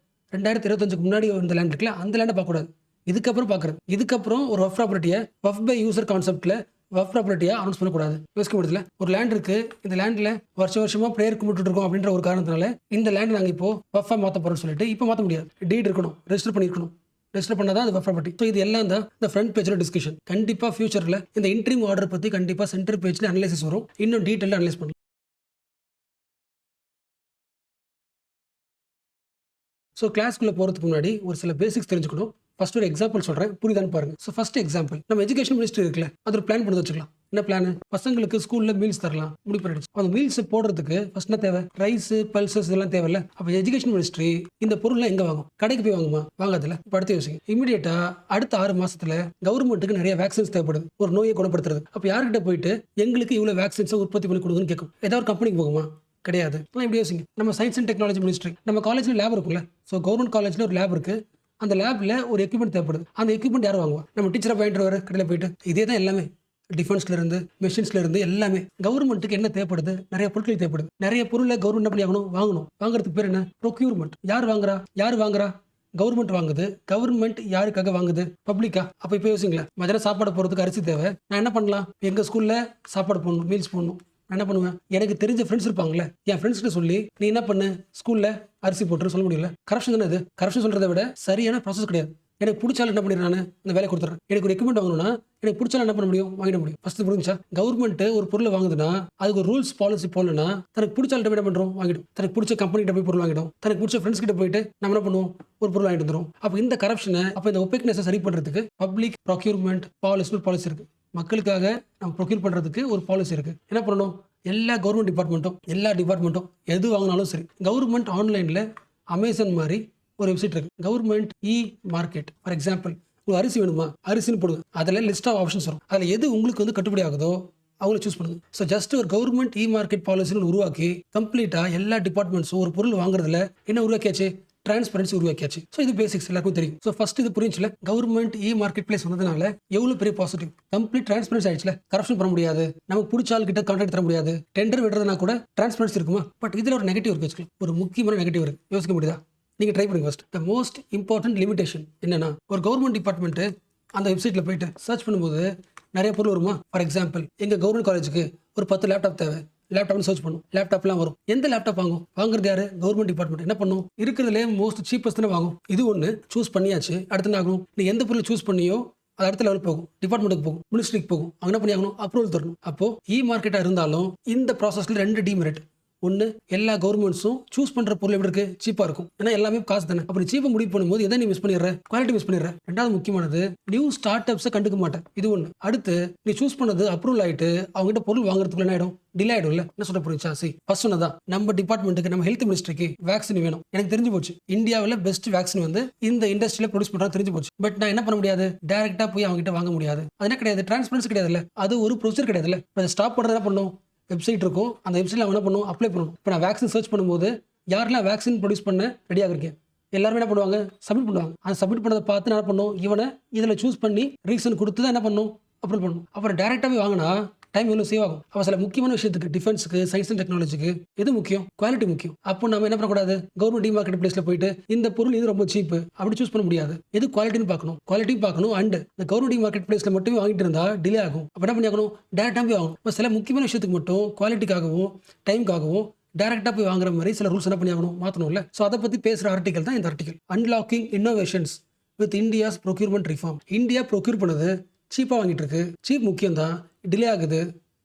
2025க்கு முன்னாடி இந்த லேண்ட் இருக்குல்ல, அந்த லேண்டை பார்க்கக்கூடாது. இதுக்கப்புறம் பார்க்குறது. இதுக்கப்புறம் ஒரு வஃப் ப்ராப்பர்ட்டியை வஃப் பை யூசர் கான்செப்ட்ல வஃப் ப்ராப்பர்ட்டியா அனௌன்ஸ் பண்ணக்கூடாது. யோசிக்க முடியல. ஒரு லேண்ட் இருக்கு, இந்த லேண்ட்ல வருஷமா பிரேயர் கும்பிட்டு இருக்கோம் அப்படின்ற ஒரு காரணத்தினால இந்த லேண்ட் நாங்கள் இப்போ வஃபா மாற்ற போறோம்னு சொல்லிட்டு இப்போ மாற்ற முடியாது. டீட் இருக்கணும், ரெஜிஸ்டர் பண்ணிருக்கணும். ரெஜிஸ்டர் பண்ணாதான் அது வஃப் ப்ராப்பர்ட்டி. ஸோ இது எல்லாம் தான் இந்த ஃப்ரண்ட் பேஜ்ல டிஸ்கஷன். கண்டிப்பா ஃபியூச்சர்ல இந்த இன்ட்ரீம் ஆர்டர் பத்தி கண்டிப்பா சென்டர் பேஜ்ல அனலைசிஸ் வரும். இன்னும் டீட்டெயிலாக அனலைஸ் பண்ணலாம். ஸோ கிளாஸ்க்குள்ள போகிறதுக்கு முன்னாடி ஒரு சில பேசிக்ஸ் தெரிஞ்சுக்கணும். ஃபர்ஸ்ட் ஒரு எக்ஸாம்பிள் சொல்கிறேன், புரியுதான்னு பாருங்க. ஸோ ஃபர்ஸ்ட் எக்ஸாம்பிள், நம்ம எஜுகேஷன் மினிஸ்ட்ரி இருக்குல்ல, அது ஒரு பிளான் பண்ணி வச்சுக்கலாம். என்ன பிளான், பசங்களுக்கு ஸ்கூல்ல மீல்ஸ் தரலாம் முடிவு பண்ணிடுச்சு. அந்த மீல்ஸ் போடுறதுக்கு ஃபர்ஸ்ட் என்ன தேவை, ரைஸ், பல்சஸ் இதெல்லாம் தேவையில்ல. அப்போ எஜுகேஷன் மினிஸ்ட்ரி இந்த பொருள்லாம் எங்க வாங்கும், கடைக்கு போய் வாங்குமா, வாங்காதுல. இப்போ அடுத்து யோசிங்க, இமீடியட்டா அடுத்த 6 மாசத்துல கவர்மெண்ட்டுக்கு நிறைய வேக்சின்ஸ் தேவைப்படுது ஒரு நோயை குணப்படுத்துறது. அப்போ யார்கிட்ட போயிட்டு எங்களுக்கு இவ்வளவு வேக்சின்ஸை உற்பத்தி பண்ணி கொடுக்குன்னு கேட்கும். ஏதாவது ஒரு கம்பெனிக்கு போகுமா, கிடையாது. இப்படி யோசிங்க, நம்ம சயின்ஸ் அண்ட் டெக்னாலஜி மினிஸ்ட்ரி, நம்ம காலேஜ்ல லேப் இருக்குல்ல. ஸோ கவர்மெண்ட் காலேஜ்ல ஒரு லேப் இருக்கு. அந்த லேப்ல ஒரு எக்யூப்மெண்ட் தேவைப்படுது. அந்த எக்யூப்மெண்ட் யார் வாங்குவா, நம்ம டீச்சரை வாங்கிட்டு வர கடையில் போயிட்டு. இதே தான் எல்லாமே, டிஃபென்ஸ்ல இருந்து மெஷின்ஸ்ல இருந்து எல்லாமே. கவர்மெண்ட்டுக்கு என்ன தேவைப்படுது, நிறைய பொருட்கள் தேவைப்படுது. நிறைய பொருளை கவர்மெண்ட் என்ன பண்ணி வாங்கணும். வாங்குறதுக்கு பேர் என்ன, ப்ரொக்யூர்மெண்ட். யார் வாங்குறா, கவர்மெண்ட் வாங்குது. கவர்மெண்ட் யாருக்காக வாங்குது, பப்ளிக்கா. அப்ப இப்போ யோசிங்களேன், மதியம் சாப்பாடு போறதுக்கு அரிசி தேவை. நான் என்ன பண்ணலாம், எங்க ஸ்கூல்ல சாப்பாடு போடணும், மீல்ஸ் போடணும். நான் என்ன பண்ணுவேன், எனக்கு தெரிஞ்ச ஃப்ரெண்ட்ஸ் இருப்பாங்களே, என் ஃப்ரெண்ட்ஸ்கிட்ட சொல்லி நீ என்ன பண்ணு, ஸ்கூல்ல அரிசி போட்டு சொல்ல முடியல. கரப்ஷன் தானே இது. கரப்ஷன் சொல்றதை விட சரியான ப்ராசஸ் கிடையாது. எனக்கு பிடிச்சாலும் என்ன பண்ணிடுறேன், நான் இந்த வேலை கொடுத்துறேன். எனக்கு ஒரு எக்யூப்மெண்ட் வாங்கணும்னா எனக்கு பிடிச்சாலும் என்ன பண்ண முடியும், வாங்கிட முடியும். ஃபர்ஸ்ட் புரிஞ்சா, கவர்மெண்ட் ஒரு பொருளை வாங்குதுன்னா அதுக்கு ஒரு ரூல்ஸ் பாலிசி போடலன்னா தனக்கு பிடிச்சாலும் என்ன பண்றோம், வாங்கிடும். தனக்கு பிடிச்ச கம்பெனிகிட்ட போய் பொருள் வாங்கிடும். தனக்கு பிடிச்ச ஃப்ரெண்ட்ஸ் கிட்ட போயிட்டு நம்ம என்ன பண்ணுவோம், ஒரு பொருள் வாங்கிட்டு வந்துடும். அப்போ இந்த கரப்ஷனை, அப்போ இந்த ஒப்பேக்னஸை சரி பண்றதுக்கு பப்ளிக் ப்ரொக்யூர்மெண்ட் பாலிசி இருக்கு. மக்களுக்காக நம்ம ப்ரொக்யூர் பண்றதுக்கு ஒரு பாலிசி இருக்கு. என்ன பண்ணணும், எல்லா கவர்மெண்ட் டிபார்ட்மெண்ட்டும் எது வாங்கினாலும் சரி, கவர்மெண்ட் ஆன்லைன்ல அமேசான் மாதிரி ஒரு வெப்சைட் இருக்கு, government E market. For example, உங்களுக்கு அரிசி வேணுமா, அரிசின்னு போடுங்க. அதில் லிஸ்ட் ஆஃப் ஆப்ஷன்ஸ் வரும். அதில் எது உங்களுக்கு வந்து கட்டுப்படி ஆகுதோ அவங்களை சூஸ் பண்ணுங்க. ஸோ ஜஸ்ட் ஒரு கவர்மெண்ட் இ மார்க்கெட் பாலிசின்னு உருவாக்கி கம்ப்ளீட்டா எல்லா டிபார்ட்மெண்ட்ஸும் ஒரு பொருள் வாங்குறதுல என்ன உருவாக்கியாச்சு, டிரான்ஸ்பரன்சி உருவாக்கியாச்சு. ஸோ இது பேசிக்ஸ் எல்லாருக்கும் தெரியும். ஸோ ஃபர்ஸ்ட் இது புரிஞ்சுல, கவர்மெண்ட் இ மார்க்கெட் பிளேஸ் வந்ததுனால எவ்வளவு பெரிய பாசிட்டிவ். கம்ப்ளீட் டிரான்ஸ்பரன்சி ஆயிடுச்சுல, கரப்ஷன் பண்ண முடியாது, நமக்கு பிடிச்ச ஆள் கிட்ட கான்ட்ராக்ட் தர முடியாது, டெண்டர் விடுறதுனா கூட டிரான்ஸ்பரன்சி இருக்குமா. பட் இதுல ஒரு நெகட்டிவ் இருக்கு வச்சுக்கலாம், ஒரு முக்கியமான நெகட்டிவ் இருக்கு. யோசிக்க முடியுதா, நீங்க ட்ரை பண்ணுங்க. First the most important limitation என்னன்னா, ஒரு கவர்மெண்ட் டிபார்ட்மெண்ட் அந்த வெப்சைட்ல போயிட்டு சர்ச் பண்ணும்போது நிறைய பொருள் வருமா. ஃபார் எக்ஸாம்பிள், எங்க கவர்மெண்ட் காலேஜுக்கு ஒரு 10 லேப்டாப் தேவை. லேப்டாப்னு சர்ச் பண்ணும், லேப்டாப்லாம் வரும். எந்த லேப்டாப் வாங்குறது யாரு, கவர்மெண்ட் டிபார்ட்மெண்ட். என்ன பண்ணும், இருக்கிறதுலே மோஸ்ட் சீப்பஸ்ட் வாங்கும். இது ஒன்று சூஸ் பண்ணியாச்சு. அடுத்து என்ன ஆகும், நீ எந்த பொருள் சூஸ் பண்ணியோ அது அடுத்த லெவல் போகும், டிபார்ட்மெண்ட்டுக்கு போகும், மினிஸ்ட்ரிக்கு போகும். அவங்க என்ன பண்ணி ஆகணும், அப்ரூவல் தரணும். அப்போ இ மார்க்கெட்டா இருந்தாலும் இந்த ப்ராசஸ்ல 2 டிமெரிட். ஒன்று, எல்லா கவர்மெண்ட்ஸும் சூஸ் பண்ற பொருள் எப்படி இருக்கு, சீப்பா இருக்கும். ஏன்னா எல்லாமே காசு தானே. அப்படி சீப்பா முடிவு பண்ணும்போது எதை நீ மிஸ் பண்ணிடுற, குவாலிட்டி மிஸ் பண்ணிடுற. ரெண்டாவது முக்கியமானது, நியூ ஸ்டார்ட் அப்ஸை கண்டுக்க மாட்டேன். இது ஒன்று. அடுத்து, நீ சூஸ் பண்ணது அப்ரூவல் ஆயிட்டு அவங்ககிட்ட பொருள் வாங்குறதுக்குள்ள என்ன ஆயிடும், டிலே ஆயிடும்ல. என்ன சொல்ல புரிஞ்சா, ஃபர்ஸ்ட் சொன்னதான், நம்ம டிபார்ட்மெண்ட்டுக்கு, நம்ம ஹெல்த் மினிஸ்ட்ரிக்கு வேக்சின் வேணும். எனக்கு தெரிஞ்சு போச்சு, இந்தியாவில் பெஸ்ட் வேக்சின் வந்து இந்த இண்டஸ்ட்ரியில ப்ரொடியூஸ் பண்றாங்க தெரிஞ்சு போச்சு. பட் நான் என்ன பண்ண முடியாது, டைரக்டா போய் அவங்க கிட்ட வாங்க முடியாது. அது என்ன கிடையாது, டிரான்ஸ்பரன்சி கிடையாதுல்ல, அது ஒரு ப்ரொசீஜர் கிடையாதுல்ல. அதை ஸ்டாப் பண்றது என்ன பண்ணும், வெப்சைட் இருக்கும், அந்த வெப்சைட்ல என்ன பண்ணும், அப்ளை பண்ணணும். இப்போ நான் வேக்சின் சர்ச் பண்ணும்போது யாரெல்லாம் வேக்சின் ப்ரொடியூஸ் பண்ண ரெடியாக இருக்கேன், எல்லாருமே என்ன பண்ணுவாங்க, சப்மிட் பண்ணுவாங்க. அந்த சப்மிட் பண்ணதை பார்த்து என்ன பண்ணும், இவனை இதில் சூஸ் பண்ணி ரீசன் கொடுத்து தான் என்ன பண்ணும், அப்ரூவல் பண்ணணும். அப்புறம் டேரெக்டாகவே வாங்கினா டைம் எவ்வளோ சேவ் ஆகும். அப்போ சில முக்கியமான விஷயத்துக்கு டிஃபென்ஸுக்கு, சயின்ஸ் அண்ட் டெக்னாலஜிக்கு எது முக்கியம்? குவாலிட்டி முக்கியம். அப்போ நம்ம என்ன பண்ணக்கூடாது? கவர்மெண்ட் மார்க்கெட் பிளேஸ்ல போயிட்டு இந்த பொருள் இது ரொம்ப சீப் அப்படி சூஸ் பண்ண முடியாது. எது குவாலிட்டின்னு பார்க்கணும், குவாலிட்டியும் பார்க்கணும். அண்ட் இந்த கவர்மெண்ட் மார்க்கெட் பிளேஸ்ல மட்டுமே வாங்கிட்டு இருந்தா டிலே ஆகும். அப்போ என்ன பண்ணி ஆகணும்? டேரக்டா போய் வாங்கணும். இப்போ சில முக்கியமான விஷயத்துக்கு மட்டும் குவாலிட்டிக்காகவும் டைமுக்காகவும் டேரக்டா போய் வாங்குற மாதிரி சில ரூல்ஸ் என்ன பண்ணி ஆகணும், மாற்றணும்ல. ஸோ அதை பத்தி பேசுற ஆர்டிகல் தான் இந்த article. Unlocking innovations with India's procurement reform. India procure பண்ணது சீப்பாக வாங்கிட்டு இருக்கு. சீப் முக்கியம் தான், டிலே ஆகுது.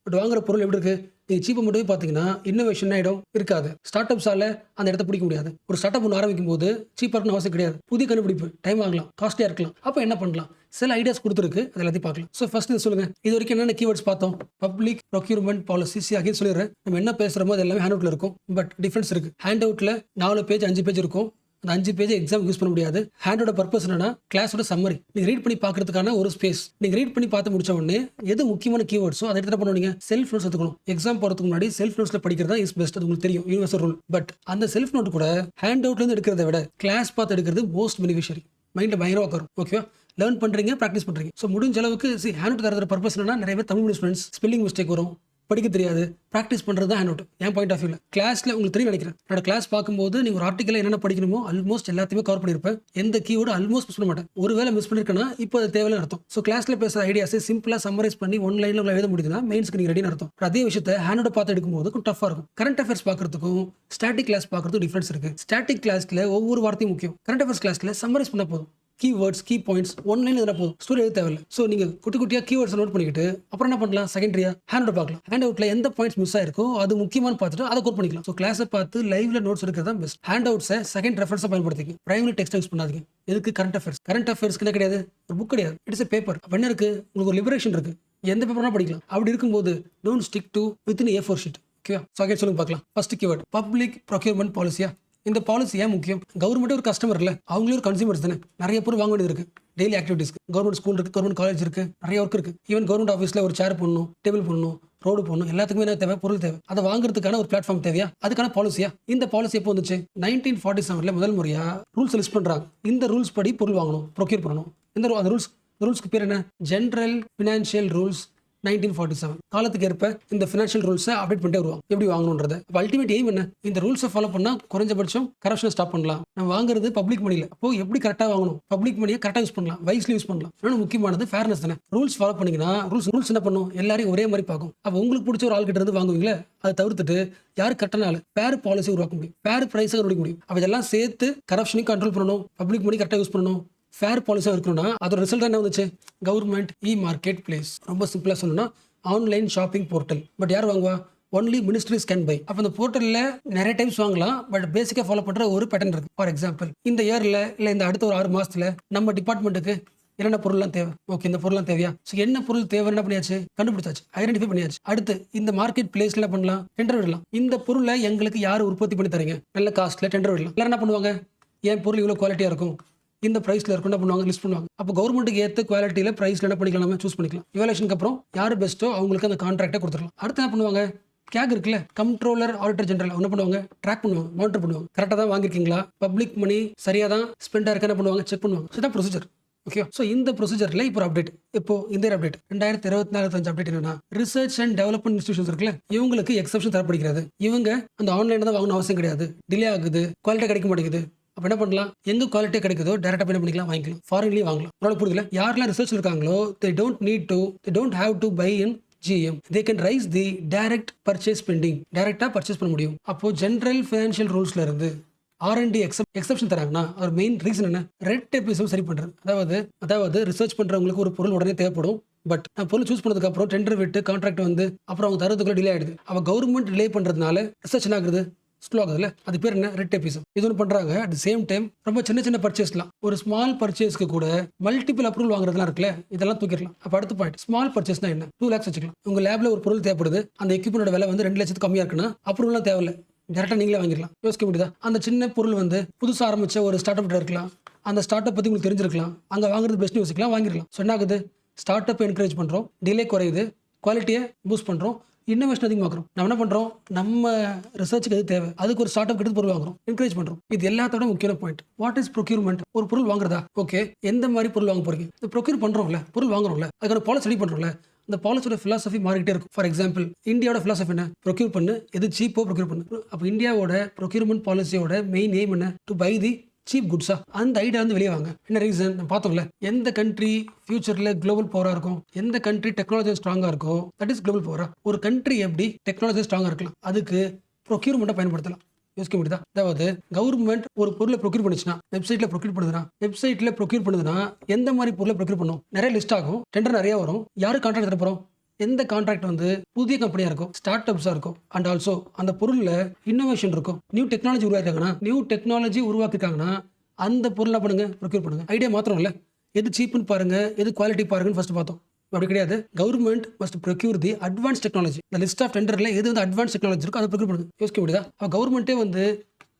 பட் வாங்குற பொருள் எப்படி இருக்கு? நீங்கள் சீப்பை மட்டுமே பார்த்தீங்கன்னா இன்னோவேஷன் ஆகிடும் இருக்காது. ஸ்டார்ட் அப்ஸால அந்த இடத்த பிடிக்க முடியாது. ஒரு ஸ்டார்ட் அப் ஒன்று ஆரம்பிக்கும் போது சீப்பாக இருக்கணும் அவசியம் கிடையாது. புதிய கண்டுபிடிப்பு, டைம் ஆகலாம், காஸ்ட்லியாக இருக்கலாம். அப்போ என்ன பண்ணலாம்? சில ஐடியாஸ் கொடுத்துருக்கு, அது எல்லாத்தையும் பார்க்கலாம். ஸோ ஃபர்ஸ்ட் இது சொல்லுங்க, இது வரைக்கும் என்னென்ன கீவேர்ட்ஸ் பார்த்தோம்? Public procurement policies. அகைன் சொல்லிடுறேன், நம்ம என்ன பேசுகிறோமோ அது எல்லாமே ஹேண்ட் அவுட்ல இருக்கும். பட் டிஃபரன்ஸ் இருக்கு. ஹேண்ட் அவுட்ல 4 பேஜ் 5 பேஜ் இருக்கும். அந்த 5 பேஜ் எக்ஸாம் யூஸ் பண்ண முடியாது. ஹேண்டோட பர்பஸ் என்னன்னா கிளாஸோட சம்மரி. நீங்க ரீட் பண்ணி பார்க்கறதுக்கான ஒரு ஸ்பேஸ். நீங்க ரீட் பண்ணி பார்த்து முடிச்ச உடனே எது முக்கியமான கீவேர்ட்ஸோ அதை எடுத்து பண்ணுவீங்க, செல்ஃப் நோட்ஸ் எடுத்துக்கணும். எக்ஸாம் போறதுக்கு முன்னாடி செல்ஃப் நோட்ஸ்ல படிக்கிறதா இஸ் பெஸ்ட். அது உங்களுக்கு தெரியும், யூனிவர்சல் ரூல். பட் அந்த செல்ஃப் நோட் கூட ஹேண்ட் அவுட்ல இருந்து எடுக்கிறத விட கிளாஸ் பார்த்து எடுக்கிறது மோஸ்ட் பெனிஃபிஷியரி. மைண்ட்ல பயங்கரமா உட்காரும். ஓகேவா? லேர்ன் பண்றீங்க, ப்ராக்டிஸ் பண்றீங்க. ஸோ முடிஞ்ச அளவுக்கு ஹேண்ட் அவுட் தரது பர்பஸ் என்னன்னா, நிறைய பேர் தமிழ் ஸ்டூடெண்ட்ஸ் ஸ்பெல்லிங் மிஸ்டேக் வரும், படிக்க தெரியாது. ப்ராக்டிஸ் பண்ணுறது தான் ஹேண்ட் அவுட். என் பாயிண்ட் ஆஃப் வியூவில் கிளாஸில் உங்களுக்கு தெரியும் நினைக்கிறேன். என்னோட கிளாஸ் பார்க்கும்போது நீங்கள் ஒரு ஆர்டிக்கல் என்னென்ன படிக்கணுமோ ஆல்மோஸ்ட் எல்லாத்தையுமே கவர் பண்ணியிருப்பேன். எந்த கீவோடு ஆல்மோஸ்ட் மிஸ் பண்ண மாட்டேன். ஒருவேளை மிஸ் பண்ணிருக்கேன்னா இப்போ அது தேவையான அர்த்தம். ஸோ கிளாஸில் பேசுகிற ஐடியாஸை சிம்பிளாக சம்மரைஸ் பண்ணி ஒன் லைனில் உங்களை எழுத முடியுதுன்னா மெயின்ஸ்க்கு நீங்கள் ரெடின்னு அர்த்தம். அதே விஷயத்தை ஹேண்ட் அவுட் பார்த்து எடுக்கும்போது கொஞ்சம் டஃபாக இருக்கும். கரண்ட் அஃபேர்ஸ் பார்க்கறதுக்கும் ஸ்டாட்டிக் கிளாஸ் பார்க்கறதுக்கும் டிஃபரன்ஸ் இருக்கு. ஸ்டாட்டிக் கிளாஸில் ஒவ்வொரு வார்த்தையும் முக்கியம். கரண்ட் அஃபேர்ஸ் கிளாஸில் சம்மரைஸ் பண்ண போதும். கீவேர்ட்ஸ், கீ பாயிண்ட்ஸ் ஒன்லைன் எதுனா போதும், ஸ்டோரி எழுத தேவையில்லை. ஸோ நீங்கள் குட்டி குட்டியாக கீவேர்ட்ஸ் நோட் பண்ணிக்கிட்டு அப்புறம் என்ன பண்ணலாம், செகண்டரியா ஹேண்ட் அவுட் பார்க்கலாம். ஹேண்ட் அவுட்ல எந்த பாயிண்ட்ஸ் மிஸ் ஆயிருக்கோ அது முக்கியமான பார்த்துட்டு அதை கோட் பண்ணிக்கலாம். ஸோ கிளாஸை பார்த்து லைவ்ல நோட்ஸ் எடுக்கிறது தான் பெஸ்ட். ஹேண்ட் அவுட்ஸை செகண்ட் ரெஃபரன்ஸாக பயன்படுத்திங்க. பிரைமரி டெக்ஸ்ட் யூஸ் பண்ணாதீங்க. எதுக்கு? Current affairs. கரண்ட் அஃபேர்ஸ்க்கு என்ன கிடையாது, ஒரு புக் கிடையாது, இட்ஸ் எ பேப்பர். அப்போ என்ன இருக்கு, உங்களுக்கு ஒரு லிபரேஷன் இருக்கு. எந்த பேப்பர்னா படிக்கலாம். அப்படி இருக்கும்போது don't stick to within A4 sheet. Okay, so again சொல்லுங்க பார்க்கலாம். ஃபர்ஸ்ட் கீவேர்ட் பப்ளிக் ப்ரொக்யூர்மெண்ட் பாலிசியா. இந்த பாலிசி ஏன் முக்கியம்? கவர்மெண்ட் ஒரு கஸ்டமர் இல்லை, அவங்களே ஒரு கன்சியூமர்ஸ் தானே. நிறைய பேர் வாங்க வேண்டியது இருக்கு. டெய்லி ஆக்டிவிட்டிஸ்க்கு கவர்மெண்ட் ஸ்கூல் இருக்கு, கவர்மெண்ட் காலேஜ் இருக்கு, நிறைய ஒர்க் இருக்கு. ஈவன் கவர்மெண்ட் ஆஃபீஸில் ஒரு சேர் போடணும், டேபிள் போடணும், ரோடு போடணும், எல்லாத்துக்குமே என்ன தேவை? பொருள் தேவை. அதை வாங்குறதுக்கான ஒரு பிளாட்ஃபார்ம் தேவையா? அதுக்கான பாலிசியா? இந்த பாலிசி எப்போ வந்துச்சு? 1947 முதல் முறையா ரூல்ஸ் லிஸ்ட் பண்றாங்க. இந்த ரூல்ஸ் படி பொருள் வாங்கணும், ப்ரொக்யூர் பண்ணணும். இந்த ரூல்ஸ்க்கு பேர் என்ன? General financial rules 1947. காலத்துக்கு ஏற்ப இந்த ஃபினான்ஷியல் ரூல்ஸை அப்டேட் பண்ணிட்டே வருவாங்க, எப்படி வாங்கணுன்றது. அல்டிமேட் எய்ம் என்ன? இந்த ரூல்ஸை ஃபாலோ பண்ணா குறைஞ்சபட்சம் கரப்ஷன் ஸ்டாப் பண்ணலாம். நம்ம வாங்குறது பப்ளிக் மணியில், அப்போ எப்படி கரெக்டாக வாங்கணும், பப்ளிக் மணியை கரெக்டாக யூஸ் பண்ணலாம், வைஸ்லி யூஸ் பண்ணலாம். இன்னொன்று முக்கியமானது ஃபேர்னஸ் தானே. ரூல்ஸ் ஃபாலோ பண்ணீங்கன்னா ரூல்ஸ் என்ன பண்ணும், எல்லாரையும் ஒரே மாதிரி பார்க்கும். அப்போ உங்களுக்கு பிடிச்ச ஒரு ஆள் கிட்ட இருந்து வாங்குவீங்களே, அதை தவிர்த்துட்டு யார் கரெக்டான ஆள், ஃபேர் பாலிசி உருவாக்க முடியும், ஃபேர் ப்ரைஸை கண்டுபிடிக்க முடியும். அப்போ இதெல்லாம் சேர்த்து கரப்ஷனையும் கண்ட்ரோல் பண்ணணும், பப்ளிக் மணி கரெக்டாக யூஸ் பண்ணணும், ஃபேர் பாலிசியாக இருக்கணும்னா அதோட ரிசல்ட் என்ன வந்துச்சு? Government market place. ரொம்ப சிம்பிளாக சொல்லணும்னா ஆன்லைன் ஷாப்பிங் போர்ட்டல். பட் யார் வாங்குவா? Only ministries can buy. அப்போ இந்த போர்ட்டலில் நிறைய டைம்ஸ் வாங்கலாம், பட் பேசிக்காக ஃபாலோ பண்ணுற ஒரு பேட்டர்ன் இருக்கு. ஃபார் எக்ஸாம்பிள், இந்த இயரில் இல்லை இந்த அடுத்த ஒரு 6 மாதத்தில் நம்ம டிபார்ட்மெண்ட்டுக்கு என்னென்ன பொருள்லாம் தேவை, ஓகே இந்த பொருள்லாம் தேவையா? ஸோ என்ன பொருள் தேவை என்ன பண்ணியாச்சு, கண்டுபிடிச்சாச்சு, ஐடென்டிஃபை பண்ணியாச்சு. அடுத்து இந்த மார்க்கெட் பிளேஸ்ல என்ன பண்ணலாம், டெண்டர் விடலாம். இந்த பொருளை எங்களுக்கு யார் உற்பத்தி பண்ணி தரீங்க, நல்ல காஸ்ட்ல டெண்டர் விடலாம். எல்லாரும் என்ன பண்ணுவாங்க, என் பொருள் இவ்வளோ குவாலிட்டியாக இருக்கும், இந்த பிரைஸ்ல இருக்கும், என்ன பண்ணுவாங்க, லிஸ்ட் பண்ணுவாங்க. அப்போ கவர்மெண்ட்டுக்கு ஏற்ற குவாலிட்டியில பிரைஸ்ல என்ன பண்ணிக்கலாம், நம்ம சூஸ் பண்ணிக்கலாம். இவாலுவேஷனுக்கு அப்புறம் யார் பெஸ்ட்டோ அவங்களுக்கு அந்த கான்ட்ராக்டை கொடுத்துடலாம். அடுத்து என்ன பண்ணுவாங்க, கேக் இருக்குல்ல, கம்ப்ட்ரோலர் ஆடிட்டர் ஜெனரல், என்ன பண்ணுவாங்க, ட்ராக் பண்ணுவாங்க, மானிட்டர் பண்ணுவாங்க. கரெக்டாக தான் வாங்கிருக்கீங்களா, பப்ளிக் மணி சரியாக தான் ஸ்பெண்ட் ஆயிருக்க, என்ன பண்ணுவாங்க, செக் பண்ணுவாங்க. ஸோ இதான் ப்ரொசீஜர். ஓகே, ஸோ இந்த ப்ரொசீஜர்ல இப்போ அப்டேட், இப்போ இந்த அப்டேட் 2024 அப்டேட் என்னன்னா, ரிசர்ச் அண்ட் டெவலப்மெண்ட் இன்ஸ்டிடியூஷன்ஸ் இருக்குல்ல, இவங்களுக்கு எக்ஸப்ஷன் தரப்படுகிறது. இவங்க அந்த ஆன்லைன் தான் வாங்கணும் அவசியம் கிடையாது. டிலே ஆகுது, குவாலிட்டி கிடைக்க மாட்டேங்குது. அப்போ என்ன பண்ணலாம், எங்க குவாலிட்டி கிடைக்குதோ டேரக்டா என்ன பண்ணிக்கலாம், வாங்கிக்கலாம். ஃபாரின்லயும் வாங்கலாம். உங்களுக்கு புரியுதுல? யாரெல்லாம் ரிசர்ச் இருக்காங்களோ they don't have to buy in GM. They can raise the direct purchase spending. டைரக்டா பர்ச்சேஸ் பண்ண முடியும். அப்போ ஜெனரல் ஃபினான்ஷியல் ரூல்ஸ்ல இருந்து R&D எக்ஸப்ஷன் தராங்கன்னா ஒரு மெயின் ரீசன் என்ன, ரெட் டேபிசம் சரி பண்றது. அதாவது ரிசர்ச் பண்றவங்களுக்கு ஒரு பொருள் உடனே தேவைப்படும். பட் நான் பொருள் சூஸ் பண்ணதுக்கு அப்புறம் டெண்டர் விட்டு கான்ட்ராக்ட் வந்து அப்புறம் அவங்க தரதுக்குள்ள டிலே ஆயிடுது. அவ கவர்மெண்ட் டிலே பண்றதுனால ரிசர்ச் என்ன ஆகுது, ஸ்லோ ஆகுதுல்ல. அது பேர் என்ன, ரெட் டேபிசம். இது ஒன்று பண்றாங்க. அட் தி சேம் டைம் ரொம்ப சின்ன பர்ச்சேஸ்லாம், ஒரு ஸ்மால் பர்ச்சேஸ்க்கு கூட மல்டிபிள் அப்ரூவல் வாங்குறதுலாம் இருக்குல்ல, இதெல்லாம் தூக்கிடலாம். அப்போ அடுத்த பாயிண்ட், ஸ்மால் பர்ச்சேஸ்னா என்ன, 2 lakhs வச்சுக்கலாம். உங்க லேப்ல ஒரு பொருள் தேவைப்படுது, அந்த எக்யூப்மெண்டோட விலை வந்து 2 லட்சத்துக்கு கம்மியா இருக்குன்னா அப்ரூவல்லாம் தேவையில்லை, டேரக்டா நீங்களே வாங்கிடலாம். யோசிக்க முடியுதா? அந்த சின்ன பொருள் வந்து புதுசாக ஆரம்பிச்ச ஒரு ஸ்டார்ட் அப் இருக்கலாம், அந்த ஸ்டார்ட் அப் பத்தி உங்களுக்கு தெரிஞ்சிருக்கலாம், அங்கே வாங்குறது பெஸ்ட் யோசிக்கலாம், வாங்கிடலாம். ஸோ என்ன ஆகுது, ஸ்டார்ட் அப் என்கரேஜ் பண்றோம், டிலே குறையுது, குவாலிட்டியை பூஸ்ட் பண்றோம், இன்னோவேஷன் அதிகமாக்குறோம். நம்ம என்ன பண்றோம், நம்ம ரிசர்ச்சுக்கு எது தேவை அதுக்கு ஒரு ஸ்டார்ட் அப் கிட்ட பொருள் வாங்குறோம், என்கரேஜ் பண்றோம். இது எல்லாத்தோட முக்கியமான பாயிண்ட். What is procurement? ஒரு பொருள் வாங்குறதா, ஓகே எந்த மாதிரி பொருள் வாங்க போறீங்க, ப்ரொக்யூர் பண்றோம்ல, பொருள் வாங்குறோம்ல, அதுக்கான பாலிசி ரெடி பண்றோம்ல, இந்த பாலிசியோட philosophy மாறிக்கிட்டே இருக்கும். ஃபார் எக்ஸாம்பிள் இந்தியாவோட philosophy என்ன? ப்ரொக்யூர் பண்ணு, எது சீப்போ ப்ரொக்யூர் பண்ணு. அப்போ இந்தியாவோட ப்ரொக்யூர்மெண்ட் பாலிசியோட மெயின் எய்ம் என்ன? டு பை தி சீப் குட்ஸா. அந்த ஐடியா வந்து வெளியே வாங்க. என்ன ரீசன்? நம்ம பார்த்தோம்ல, எந்த கண்ட்ரி ஃபியூச்சரில் குளோபல் பவராக இருக்கும், எந்த கண்ட்ரி டெக்னாலஜி ஸ்ட்ராங்காக இருக்கோ தட் இஸ் குளோபல் பவரா. ஒரு கண்ட்ரி எப்படி டெக்னாலஜி ஸ்ட்ராங்காக இருக்கலாம், அதுக்கு ப்ரொக்யூர்மெண்ட்டை பயன்படுத்தலாம். யோசிக்க முடியுதா? அதாவது கவர்மெண்ட் ஒரு பொருளை ப்ரொக்யூர் பண்ணுச்சுன்னா, வெப்சைட்ல ப்ரொக்யூர் பண்ணுதுன்னா, வெப்சைட்ல ப்ரொக்யூர் பண்ணுதுன்னா எந்த மாதிரி பொருளை ப்ரொக்யூர் பண்ணும்? நிறைய லிஸ்ட் ஆகும், டெண்டர் நிறைய வரும். யாரு கான்ட்ராக்ட் தர போறோம்? எந்த கான்ட்ராக்ட் வந்து புதிய கம்பெனியா இருக்கும், ஸ்டார்ட் அப்ஸா இருக்கும், அண்ட் ஆல்சோ அந்த பொருள்ல இன்னோவேஷன் இருக்கும், நியூ டெக்னாலஜி உருவாக்கிருக்காங்கன்னா அந்த பொருளை பண்ணுங்க, ப்ரொக்யூர் பண்ணுங்க. ஐடியா மாத்திரம் இல்ல, எது சீப்புன்னு பாருங்க, எது குவாலிட்டி பாருங்கன்னு ஃபர்ஸ்ட் பார்த்தோம். அப்படி கிடையாது. கவர்மெண்ட் மஸ்ட் ப்ரொக்யூர் தி அட்வான்ஸ் டெக்னாலஜி. இந்த லிஸ்ட் ஆஃப் டெண்டர்ல எது வந்து அட்வான்ஸ் டெக்னாலஜி இருக்கோ அதை ப்ரொக்யூர் பண்ணுங்க. யோசிக்க முடியுதா? அப்போ கவர்மெண்ட்டே வந்து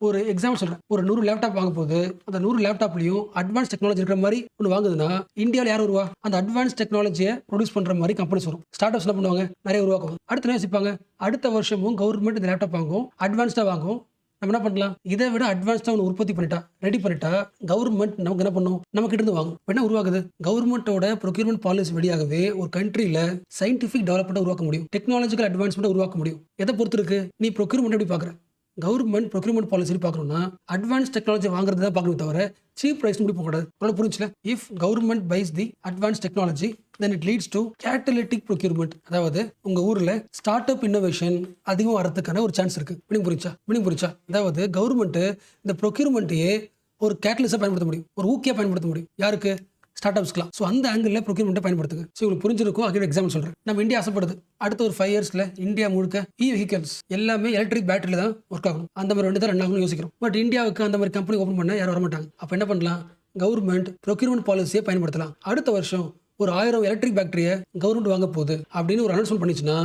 ஒரு எக்ஸாம்பிள் சொல்றேன், ஒரு 100 லேப்டாப் வாங்க போது அந்த 100 லேப்டாப்லயும் அட்வான்ஸ் டெக்னாலஜி இருக்கிற மாதிரி ஒன்று வாங்குதுன்னா இந்தியாவில் யார் வருவா? அந்த அட்வான்ஸ் டெக்னாலஜியை ப்ரொடியூஸ் பண்ற மாதிரி கம்பெனிஸ் வரும். ஸ்டார்ட் அப்ஸ் என்ன பண்ணுவாங்க? நிறைய உருவாக்குவாங்க. அடுத்து என்ன யோசிப்பாங்க? அடுத்த வருஷமும் கவர்மெண்ட் இந்த லேப்டாப் வாங்கும், அட்வான்ஸ்டா வாங்கும். நம்ம என்ன பண்ணலாம்? இதை விட அட்வான்ஸ்டா ஒன்று உற்பத்தி பண்ணிட்டா, ரெடி பண்ணிட்டா கவர்மெண்ட் நமக்கு என்ன பண்ணும்? நம்ம கிட்ட இருந்து வாங்கும். என்ன உருவாகுது? கவர்மெண்டோட ப்ரொக்யூர்மெண்ட் பாலிசி வழியாகவே ஒரு கண்ட்ரியில சயின்டிபிக் டெவலப்மெண்ட் உருவாக்க முடியும், டெக்னாலஜிக்கல் அட்வான்ஸ்மெண்ட் உருவாக்க முடியும். எதை பொறுத்து இருக்கு? நீ ப்ரொக்யூர்மெண்ட் எப்படி பார்க்குற? கவர்மெண்ட் ப்ரொக்யூர்மெண்ட் பாலிசி பார்க்கணும்னா அட்வான்ஸ் டெக்னாலஜி வாங்குறது தான் பார்க்கணும், தவிர சீப் பிரைஸ் முடி போகக்கூடாது. உங்களுக்கு புரிஞ்சுல? If government buys the advance technology then it leads to catalytic procurement. அதாவது உங்க ஊர்ல ஸ்டார்ட் அப் இன்னோவேஷன் அதிகம் வரதுக்கான ஒரு சான்ஸ் இருக்கு. மீனிங் புரிச்சா? அதாவது கவர்மெண்ட் இந்த ப்ரொக்யூர்மெண்ட்டையே ஒரு கேட்டலிஸ்டா பயன்படுத்த முடியும், ஒரு ஊக்கியா பயன்படுத்த முடியும். யாருக்கு? ஸ்டார்ட் அப்ஸ்க்கலாம். ஸோ அந்த ஆங்கிளில் ப்ரொக்யூர்மெண்ட்டை பயன்படுத்துங்க. ஸோ உங்களுக்கு புரிஞ்சிருக்கும். அகைன் எக்ஸாம்பிள் சொல்கிறேன். நம்ம இந்தியா ஆசைப்படுது அடுத்த ஒரு 5 இயர்ஸ்ல இந்தியா முழுக்க வெஹிக்கல்ஸ் எல்லாமே எலக்ட்ரிக் பேட்டரியில் தான் ஒர்க் ஆகணும். அந்த மாதிரி வந்து தான் ரன் ஆகணும்னு யோசிக்கிறோம். பட் இந்தியாவுக்கு அந்த மாதிரி கம்பெனி ஓப்பன் பண்ண யாரும் வரமாட்டாங்க. அப்போ என்ன பண்ணலாம்? கவர்மெண்ட் ப்ரொக்யூர்மெண்ட் பாலிசியை பயன்படுத்தலாம். அடுத்த வருஷம் ஒரு 1000 எலக்ட்ரிக் பேட்டரியை கவர்மெண்ட் வாங்க போகுது அப்படின்னு ஒரு அனௌன்ஸ்மெண்ட் பண்ணிச்சுன்னா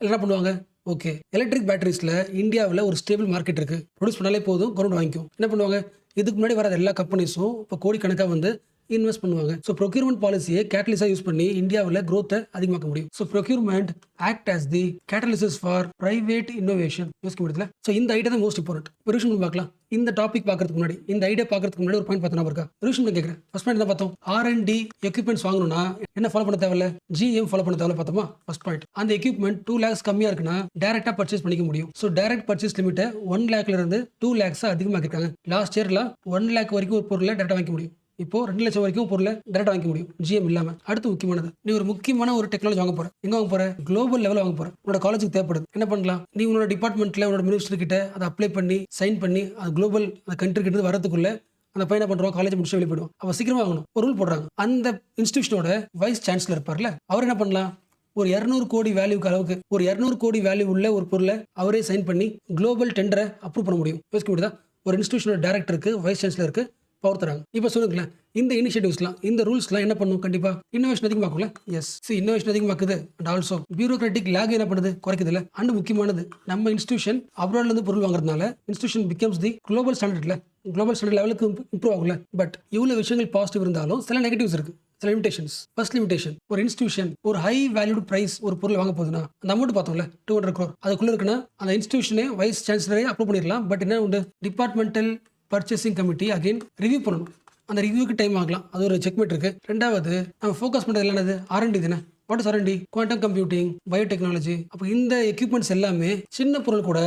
என்ன பண்ணுவாங்க? ஓகே, எலக்ட்ரிக் பேட்டரிஸ்ல இந்தியாவில் ஒரு ஸ்டேபிள் மார்க்கெட் இருக்கு, ப்ரொடியூஸ் பண்ணாலே போதும், கவர்மெண்ட் வாங்கிக்கும். என்ன பண்ணுவாங்க? இதுக்கு முன்னாடி வராத எல்லா கம்பெனிஸும் இப்போ கோடிக்கணக்காக வந்து இன்வெஸ்ட் பண்ணுவாங்க. ஸோ ப்ரொக்யூர்மெண்ட் பாலிசியை கேட்டலிஸா யூஸ் பண்ணி இந்தியாவில் growth அதிகமாக்க முடியும். So procurement act as the catalysis for private innovation. யோசிக்க முடியல? ஸோ இந்த ஐடியா தான் மோஸ்ட் இம்பார்ட்டன்ட். ஒரு விஷயம் பார்க்கலாம். இந்த டாபிக் பார்க்கறதுக்கு முன்னாடி, இந்த ஐடியா பார்க்கறதுக்கு முன்னாடி ஒரு பாயிண்ட் பார்த்தா இருக்கா? ஒரு விஷயம் நான் கேட்குறேன். ஃபர்ஸ்ட் பாயிண்ட் என்ன பார்த்தோம்? R&D எக்யூப்மெண்ட்ஸ் வாங்கணும்னா என்ன ஃபாலோ பண்ண தேவையில்ல? GM ஃபாலோ பண்ண தேவையில்ல பார்த்தோமா? First point. அந்த எக்யூப்மெண்ட் 2 lakhs கம்மியா இருக்குன்னா டேரக்டா பர்ச்சேஸ் பண்ணிக்க முடியும். ஸோ டைரக்ட் பர்ச்சேஸ் லிமிட்டை 1 lakhல இருந்து 2 lakhs அதிகமாக்கிருக்காங்க. லாஸ்ட் இயர்ல 1 lakh வரைக்கும் ஒரு பொருளை டேரக்டா வாங்கிக்க முடியும். இப்போ 2 லட்சம் வரைக்கும் பொருளை டேரக்டா வாங்கிக்க முடியும், GM இல்லாம. அடுத்து முக்கியமானது, நீ ஒரு முக்கியமான ஒரு டெக்னாலஜி வாங்க போற. எங்க வாங்க போற? குளோபல் லெவலில் வாங்க போற. உன்னோட காலேஜுக்கு தேவைப்படுது. என்ன பண்ணலாம்? நீ உன்னோட டிபார்ட்மெண்ட்ல உன்னோட மினிஸ்டர் கிட்ட அதை அப்ளை பண்ணி சைன் பண்ணி அது குளோபல் அந்த கண்ட்ரி கிட்ட வரதுக்குள்ள அந்த பையனை பண்றோம், காலேஜ் முடிச்சு வெளியே போயிடுவோம். அவ சீக்கிரமா வாங்கணும். ஒரு ரூல் போடுறாங்க. அந்த இன்ஸ்டிடியூஷனோட வைஸ் சான்சலர் இருப்பார்ல, அவர் என்ன பண்ணலாம்? ஒரு 200 கோடி வேல்யூக்கு அளவுக்கு, ஒரு 200 கோடி வேல்யூ உள்ள ஒரு பொருளை அவரே சைன் பண்ணி குளோபல் டெண்டரை அப்ரூவ் பண்ண முடியும். யோசிக்க முடியுதா? ஒரு இன்ஸ்டிடியூஷனோட டைரக்டருக்கு, வைஸ் சான்சலருக்கு பவர் தராங்க. இப்போ சொல்லுங்களேன், இந்த இனிஷியேட்டிவ்ஸ்லாம், இந்த ரூல்ஸ்லாம் என்ன பண்ணும்? கண்டிப்பா இன்னோவேஷன் அதிகமாக்கும்ல. எஸ், இன்னோவேஷன் அதிகமாக்குது. அண்ட் ஆல்சோ பியூரோக்ராட்டிக் லேக் என்ன பண்ணுது? குறைக்குதுல. அண்ட் முக்கியமானது, நம்ம இன்ஸ்டிடியூஷன் அப்ராட்ல இருந்து பொருள் வாங்குறதுனால இன்ஸ்டிடியூஷன் பிகம்ஸ் தி குளோபல் ஸ்டாண்டர்ட்ல, குளோபல் ஸ்டாண்டர்ட் லெவலுக்கு இம்ப்ரூவ் ஆகும்ல. பட் இவ்வளவு விஷயங்கள் பாசிட்டிவ் இருந்தாலும் சில நெகட்டிவ்ஸ் இருக்கு, சில லிமிடேஷன்ஸ். ஃபர்ஸ்ட் லிமிடேஷன், ஒரு இன்ஸ்டிடியூஷன் ஒரு ஹை வேல்யூட் பிரைஸ் ஒரு பொருள் வாங்க போகுதுன்னா அந்த அமௌண்ட் பார்த்தோம்ல 200 crore அதுக்குள்ள இருக்குன்னா அந்த இன்ஸ்டிடியூஷனே வைஸ் சான்சலரே அப்ரூவ் பண்ணிடலாம். பட் என்ன உண்டு? Departmental purchasing committee again review பண்ணணும். அந்த ரிவ்யூக்கு டைம் ஆகலாம். அது ஒரு செக்மெண்ட் இருக்கு. ரெண்டாவது, நம்ம ஃபோக்கஸ் பண்றது என்னது? R&D தானே. What is R&D? Quantum computing, biotechnology. அப்போ இந்த எக்யூப்மெண்ட்ஸ் எல்லாமே சின்ன பொருள் கூட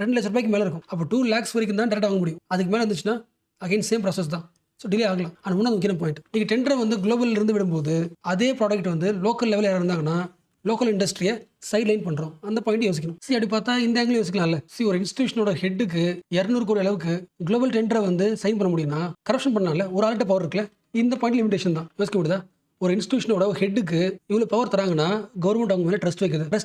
2 லட்சம் ரூபாய்க்கு மேலே இருக்கும். அப்போ 2 lakhs வரைக்கும் தான் டேரக்டாக வாங்க முடியும். அதுக்கு மேலே இருந்துச்சுன்னா அகைன் சேம் ப்ராசஸ் தான். ஸோ டிலே ஆகலாம். ஆனால் முன்னாடி முக்கிய பாயிண்ட், நீங்கள் டெண்டரை வந்து குளோபல் இருந்து விடும்போது அதே ப்ராடக்ட் வந்து லோக்கல் லெவலில் யாராக இருந்தாங்கன்னா லோக்கல் இண்டஸ்ட்ரியை சைட் லைன் பண்ணுறோம். அந்த பாயிண்ட் யோசிக்கணும். அப்படி பார்த்தா இந்த ஆங்கிள் யோசிக்கலாம்ல. ஒரு இன்ஸ்டிடியூஷனோட ஹெட்டுக்கு 200 கோடி அளவுக்கு குளோபல் டெண்டரை வந்து சைன் பண்ண முடியும்னா கரப்ஷன் பண்ணால ஒரு ஆள்கிட்ட பவர் இருக்குல்ல. இந்த பாயிண்ட் லிமிடேஷன் தான். யோசிக்க முடியுதா? ஒரு இன்ஸ்டிடியூஷனோட ஹெட்டுக்கு இவ்வளவு பவர் தராங்கன்னா கவர்மெண்ட் அவங்க மேலே ட்ரஸ்ட்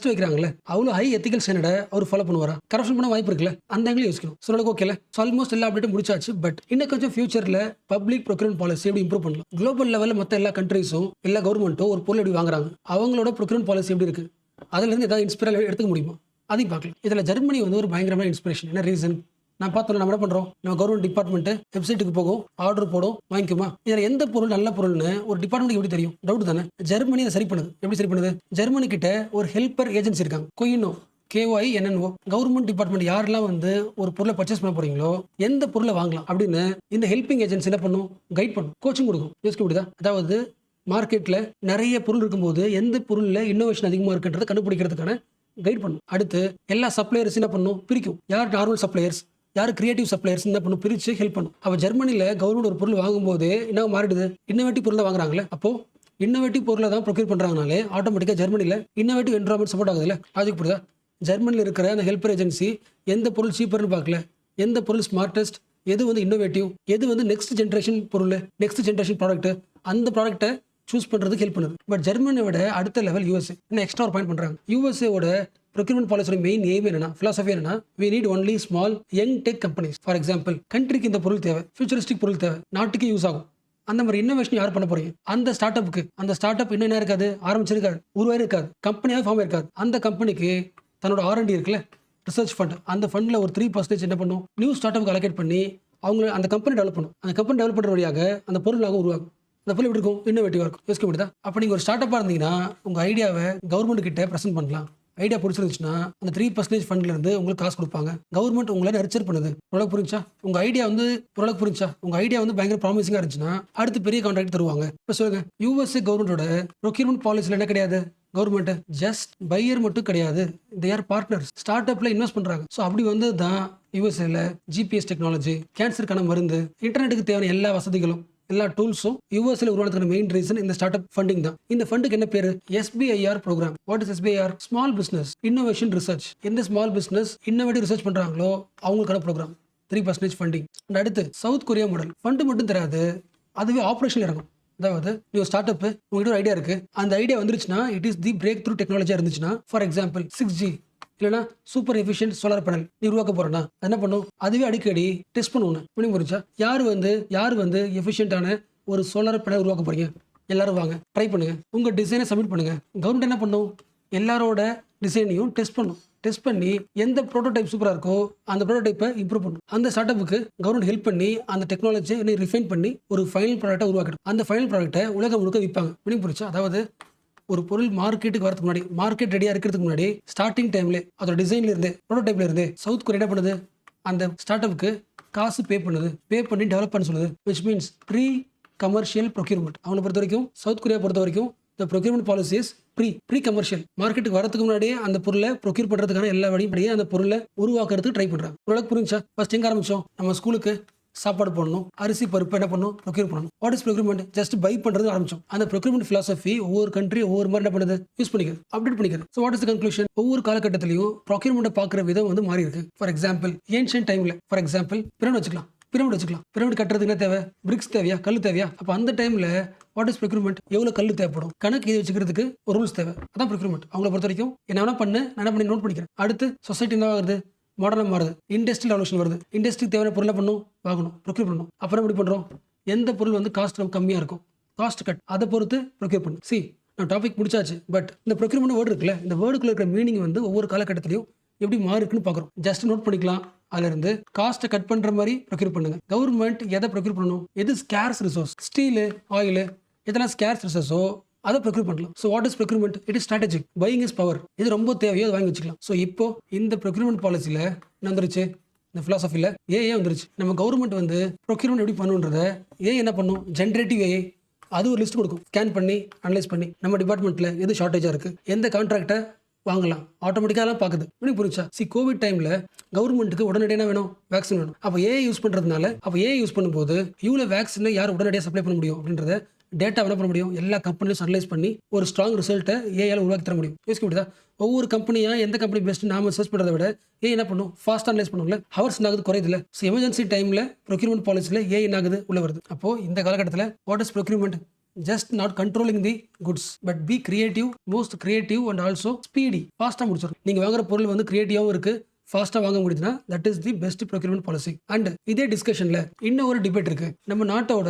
வைக்கிறாங்கல்ல, அவ்வளோ ஹை எத்திக்கல் ஸ்டாண்டர்டை அவர் ஃபாலோ பண்ணுவாரா? கரப்ஷன் பண்ண வாய்ப்பு இருக்குல்ல. அந்த ஆங்கிள் யோசிக்கணும். சொல்லுங்க. ஓகேல, ஆல்மோஸ்ட் எல்லா அப்டேட்டும் முடிச்சாச்சு. பட் இன்னும் கொஞ்சம் ஃபியூச்சர்ல பப்ளிக் ப்ரொக்யூர்மெண்ட் பாலிசி எப்படி இம்ப்ரூவ் பண்ணலாம்? குளோபல் லெவலில் மற்ற எல்லா கண்ட்ரீஸும் எல்லா கவர்மெண்ட்டும் ஒரு பொருள் எப்படி வாங்குறாங்க, அவங்களோட ப்ரொக்யூர்மெண்ட் பாலிசி எப்படி இருக்கு, அதுல இருந்து ஏதாவது இன்ஸ்பிரல் எடுத்துக்க முடியுமா? அதையும் பார்க்கலாம். இதில் ஜெர்மனி வந்து ஒரு பயங்கரமான இன்ஸ்பிரேஷன். என்ன ரீசன்? நான் பார்த்தோம், நம்ம என்ன பண்றோம்? நம்ம கவர்மெண்ட் டிபார்ட்மெண்ட் வெப்சைட்டுக்கு போகும், ஆர்டர் போடும், வாங்கிக்குமா? இதில் எந்த பொருள் நல்ல பொருள்னு ஒரு டிபார்ட்மெண்ட் எப்படி தெரியும்? டவுட் தானே. ஜெர்மனி அதை சரி பண்ணுது. எப்படி சரி பண்ணுது? ஜெர்மனி கிட்ட ஒரு ஹெல்ப்பர் ஏஜென்சி இருக்காங்க, கொயினோ, KYNNO. கவர்மெண்ட் டிபார்ட்மெண்ட் யாரெல்லாம் வந்து ஒரு பொருளை பர்ச்சேஸ் பண்ண போறீங்களோ எந்த பொருளை வாங்கலாம் அப்படின்னு இந்த ஹெல்பிங் ஏஜென்சி என்ன பண்ணும்? கைட் பண்ணும், கோச்சிங் கொடுக்கும். யோசிக்க முடியுதா? அதாவது மார்க்கெட்டில் நிறைய பொருள் இருக்கும்போது எந்த பொருளில் இன்னோவேஷன் அதிகமாக இருக்குன்றதை கண்டுபிடிக்கிறதுக்கான கைட் பண்ணும். அடுத்து எல்லா சப்ளையர்ஸ் என்ன பண்ணும், பிரிக்கும். யார் நார்மல் சப்ளையர்ஸ், யார் கிரியேட்டிவ் சப்ளையர்ஸ் என்ன பண்ணும், பிரித்து ஹெல்ப் பண்ணும். அப்போ ஜெர்மனியில் கவர்மெண்ட் ஒரு பொருள் வாங்கும்போது என்ன மாறிடுது, இன்னோவேட்டிவ் பொருளை வாங்குறாங்களே. அப்போ இன்னோவேட்டிவ் பொருளை தான் ப்ரொக்யூர் பண்ணுறாங்கனாலே ஆட்டோமேட்டிக்காக ஜெர்மனியில் இன்னோவேட்டிவ் என்வரான்மெண்ட் சப்போர்ட் ஆகுதுல்ல. அதுக்கு புரியுதா? ஜெர்மனியில் இருக்கிற அந்த ஹெல்ப்பர் ஏஜென்சி எந்த பொருள் சீப்பர்னு பார்க்கல, எந்த பொருள் ஸ்மார்ட்டஸ்ட், எது வந்து இன்னோவேட்டிவ், எது வந்து நெக்ஸ்ட் ஜென்ரேஷன் பொருள், நெக்ஸ்ட் ஜென்ரேஷன் ப்ராடக்ட், அந்த ப்ராடக்ட்டை சூஸ் பண்ணுறதுக்கு ஹெல்ப் பண்ணுது. பட் ஜெர்மனியை விட அடுத்த லெவல் யூஎஸ்ஏ. இன்னும் எக்ஸ்ட்ரா ஒரு பாயிண்ட் பண்ணுறாங்க. யூஎஸ்ஏவோட procurement பாலிசியோட மெயின் எய்ம் என்னன்னா, ஃபிலாசபி என்னன்னா, we need only small young tech companies. For example, கண்ட்ரிக்கு இந்த பொருள் தேவை, ஃபியூச்சரிஸ்டிக் பொருள் தேவை, நாட்டுக்கு யூஸ் ஆகும். அந்த மாதிரி இன்னோவேஷன் யார் பண்ண போறீங்க? அந்த ஸ்டார்ட் அப்புக்கு. அந்த ஸ்டார்ட் அப் இன்னும் என்ன இருக்காது, ஆரம்பிச்சிருக்காது, உருவாயிருக்காது, கம்பெனியாக ஃபார்ம் இருக்காது. அந்த கம்பெனிக்கு தன்னோட R&D இருக்குல்ல, ரிசர்ச் ஃபண்ட், அந்த ஃபண்டில் ஒரு 3% என்ன பண்ணும், நியூ ஸ்டார்ட் அப்புக்கு அலோகேட் பண்ணி அவங்க அந்த கம்பெனி டெவலப் பண்ணும். அந்த கம்பெனி டெவலப் பண்ணுற வழியாக அந்த பொருளாக உருவாகும். அந்த பொருள் எப்படி இருக்கும், இன்னோவேட்டிவாக இருக்கும். யோசிக்க முடியுதா? அப்போ நீங்கள் ஒரு ஸ்டார்ட் அப்பாக இருந்தீங்கன்னா உங்கள் ஐடியாவை கவர்மெண்ட் கிட்ட ப்ரெசென்ட் பண்ணலாம். ஐடியா பிடிச்சிருந்துச்சுன்னா அந்த 3% ஃபண்ட்லேருந்து உங்களுக்கு காசு கொடுப்பாங்க. கவர்மெண்ட் உங்களை நர்ச்சர் பண்ணுது. ப்ராடக்ட் புரிஞ்சா, உங்கள் ஐடியா வந்து ப்ராடக்ட் புரிஞ்சா, உங்கள் ஐடியா வந்து பயங்கர ப்ராமிசிங்காக இருந்துச்சுன்னா அடுத்து பெரிய கான்ட்ராக்ட் தருவாங்க. இப்போ சொல்லுங்க, யூஎஸ்ஏ கவர்மெண்டோட ப்ரொக்யூர்மெண்ட் பாலிசியில் என்ன கிடையாது, கவர்மெண்ட் ஜஸ்ட் பையர் மட்டும் கிடையாது, தே ஆர் பார்ட்னர்ஸ். ஸ்டார்ட் அப்ல இன்வெஸ்ட் பண்றாங்க. ஸோ அப்படி வந்து தான் யூஎஸ்ஏல ஜிபிஎஸ் டெக்னாலஜி, கேன்சருக்கான மருந்து, இன்டர்நெட்டுக்கு தேவையான எல்லா வசதிகளும், எல்லா டூல்ஸும் யூஎஸ்ஏல உருவானதுக்கான மெயின் ரீசன் இந்த ஸ்டார்ட் அப் ஃபண்டிங் தான். இந்த ஃபண்டுக்கு என்ன பேரு, SBIR programme. What is SBIR? Small business innovation research. எந்த ஸ்மால் பிசினஸ் இன்னோவேட்டிவ் ரிசர்ச் பண்றாங்களோ அவங்களுக்கான ப்ரோக்ராம். 3% ஃபண்டிங். அடுத்து சவுத் கொரியா மாடல். ஃபண்டு மட்டும் தராது, அதுவே ஆப்ரேஷன் இறங்கும். அதாவது நீங்க ஸ்டார்ட் அப், உங்ககிட்ட ஒரு ஐடியா இருக்கு, அந்த ஐடியா வந்துருச்சுன்னா it is the breakthrough டெக்னாலஜியா இருந்துச்சுன்னா, ஃபார் எக்ஸாம்பிள் 6G இல்லைனா சூப்பர் எஃபிஷியன்ட் சோலார் பேனல் நீ உருவாக்க போறேன்னா என்ன பண்ணும், அதுவே அடிக்கடி டெஸ்ட் பண்ணுவோம். புரிஞ்சா? யார் வந்து எஃபிஷியன்டான ஒரு சோலார் பேனல் உருவாக்க போறீங்க, எல்லாரும் வாங்க ட்ரை பண்ணுங்க, உங்க டிசைனை சப்மிட் பண்ணுங்க. கவர்மெண்ட் என்ன பண்ணும், எல்லாரோட டிசைனையும் டெஸ்ட் பண்ணும். டெஸ்ட் பண்ணி எந்த ப்ரோட்டோடைப் சூப்பராக இருக்கோ அந்த ப்ரோட்டோடைப்பை இம்ப்ரூவ் பண்ணும். அந்த ஸ்டார்ட் அப்புக்கு கவர்மெண்ட் ஹெல்ப் பண்ணி அந்த டெக்னாலஜியை இன்னும் ரிஃபைன் பண்ணி ஒரு ஃபைனல் ப்ராடக்ட்டை உருவாக்கிடும். அந்த ஃபைனல் ப்ராடக்ட்டை உலகம் முழுக்க விற்பாங்க. புரிஞ்சா? அதாவது ஒரு பொருள் மார்க்கெட்டுக்கு வரதுக்கு முன்னாடி, மார்க்கெட் ரெடியாக இருக்கிறதுக்கு முன்னாடி, ஸ்டார்டிங் டைம்ல அதோட டிசைன்ல இருந்து, ப்ரோட்டோடைப்ல இருந்து சவுத் கொரியா என்ன பண்ணுது, அந்த ஸ்டார்ட் அப்புக்கு காசு பே பண்ணி டெவலப் பண்ண சொல்லுது. Which means pre commercial procurement. அவங்களை பொறுத்த வரைக்கும், சவுத் கொரியா பொறுத்த வரைக்கும் the procurement policy is pre commercial. மார்க்கெட்டுக்கு வரதுக்கு முன்னாடியே அந்த பொருளை ப்ரொக்யூர் பண்ணுறதுக்கான எல்லா வழியும் அந்த பொருளை உருவாக்குறதுக்கு ட்ரை பண்ணுறாங்க. உலக புரிஞ்சா? ஃபர்ஸ்ட் எங்கே ஆரம்பிச்சோம், நம்ம ஸ்கூலுக்கு சாப்பாடு போடணும், அரிசி பருப்பு என்ன பண்ணணும், ப்ரொக்யூர் பண்ணணும். What is procurement? Just buy பண்ணுறது ஆரம்பிச்சோம். அந்த ப்ரொக்யூர்மெண்ட் ஃபிலாசபி ஒவ்வொரு கண்ட்ரி ஒவ்வொரு மாதிரி என்ன பண்ணுது, யூஸ் பண்ணிக்கிறது, அப்டேட் பண்ணிக்கிறது. So what is the conclusion? ஒவ்வொரு காலகட்டத்திலையும் ப்ரொக்யூர்மெண்ட்டை பார்க்குற விதம் வந்து மாறி இருக்கு. ஃபார் எக்ஸாம்பிள் ஏன்ஷியன்ட் டைமில், ஃபார் எக்ஸாம்பிள் பிரமிட் வச்சுக்கலாம். பிரமிட் கட்டுறதுக்கு என்ன தேவை, பிரிக்ஸ் தேவையா, கல் தேவையா? அப்போ அந்த டைமில் வாட் இஸ் ப்ரொக்யூர்மெண்ட், எவ்வளோ கல் தேவைப்படும், கணக்கு எழுதி வச்சுக்கிறதுக்கு ஒரு ரூல்ஸ் தேவை. அதான் ப்ரொக்யூர்மெண்ட். அவங்கள பொறுத்த வரைக்கும் என்ன வேணா பண்ணு, நான் என்ன பண்ணி நோட் பண்ணிக்கிறேன். அடுத்து சொசைட்டி என்ன ஆகுது, மாடர்னாக மாறுது, இண்டஸ்ட்ரியல் ரெவல்யூஷன் வருது. இண்டஸ்ட்ரிக்கு தேவையான பொருளை வாங்கணும், ப்ரொக்யூர் பண்ணணும். அப்புறம் எப்படி பண்ணுறோம், எந்த பொருள் வந்து காஸ்ட் கம்மியாக இருக்கும், காஸ்ட் கட், அதை பொறுத்து ப்ரொக்யூர் பண்ணும். நான் டாபிக் முடிச்சாச்சு. பட் இந்த ப்ரொக்யூர்மெண்ட் வேர்டு இருக்குல்ல, இந்த வேர்டுக்குள்ள இருக்கிற மீனிங் வந்து ஒவ்வொரு காலகட்டத்திலையும் எப்படி மாறி இருக்குன்னு பார்க்குறோம். ஜஸ்ட் நோட் பண்ணிக்கலாம். அதுல இருந்து காஸ்ட்டை கட் பண்ற மாதிரி ப்ரொக்யூர் பண்ணுங்க. கவர்மெண்ட் எதை ப்ரொக்யூர் பண்ணணும், எது ஸ்கேர்ஸ் ரிசோர்ஸ், ஸ்டீல், ஆயில், இதெல்லாம் ஸ்கேர்ஸ் ரிசோர்ஸோ அதை ப்ரொக்யூர் பண்ணலாம். So what is procurement? It is strategic. Buying is power. இது ரொம்ப தேவையோ அதை வாங்கி வச்சுக்கலாம். ஸோ இப்போ இந்த ப்ரொக்யூர்மெண்ட் பாலிசியில் என்ன வந்துருச்சு, இந்த ஃபிலாசபியில் ஏஐ வந்துருச்சு. நம்ம கவர்மெண்ட் வந்து ப்ரொக்யூர்மெண்ட் எப்படி பண்ணுன்றதை ஏஐ என்ன பண்ணும், ஜென்ரேட்டிவ் ஏஐ அது ஒரு லிஸ்ட் கொடுக்கும். ஸ்கேன் பண்ணி அனலைஸ் பண்ணி நம்ம டிபார்ட்மெண்ட்டில் எது ஷார்ட்டேஜாக இருக்குது, எந்த கான்ட்ராக்டை வாங்கலாம், ஆட்டோமேட்டிக்காக பார்க்குது. இப்படி புரிஞ்சா? கோவிட் டைமில் கவர்மெண்ட்டுக்கு உடனடியாக என்ன வேணும், வேக்சின் வேணும். அப்போ ஏஐ யூஸ் பண்ணுறதுனால, அப்போ ஏஐ யூஸ் பண்ணும்போது இவ்வளோ வேக்சினை யார் உடனடியாக சப்ளை பண்ண முடியும் அப்படின்றத டேட்டா என்ன பண்ண முடியும், எல்லா கம்பெனியும் அனலைஸ் பண்ணி ஒரு ஸ்ட்ராங் ரிசல்ட்டை ஏஐயால் உருவாக்கி தர முடியும். யோசிக்க முடியுதா? ஒவ்வொரு கம்பெனியாக எந்த கம்பெனி பெஸ்ட் நாம சர்ச் பண்ணுறதை விட ஏஐ என்ன பண்ணும், ஃபாஸ்ட்டாக அனலைஸ் பண்ணும்ல, ஹவர்ஸ் ஆகுது, குறையுதுல. ஸோ எமர்ஜென்சி டைமில் ப்ரொக்யூர்மெண்ட் பாலிசியில் ஏஐ என்ன ஆகுது, உள்ள வருது. அப்போ இந்த காலகட்டத்தில் what is procurement? Just not controlling the goods, but be creative, most creative and also speedy. ஃபாஸ்ட்டாக முடிச்சிடும். நீங்கள் வாங்குற பொருள் வந்து கிரியேட்டிவாகவும் இருக்குது, ஃபாஸ்ட்டாக வாங்க முடியுதுன்னா that is the best procurement policy. And இதே டிஸ்கஷனில் இன்னும் ஒரு டிபேட் இருக்குது. நம்ம நாட்டோட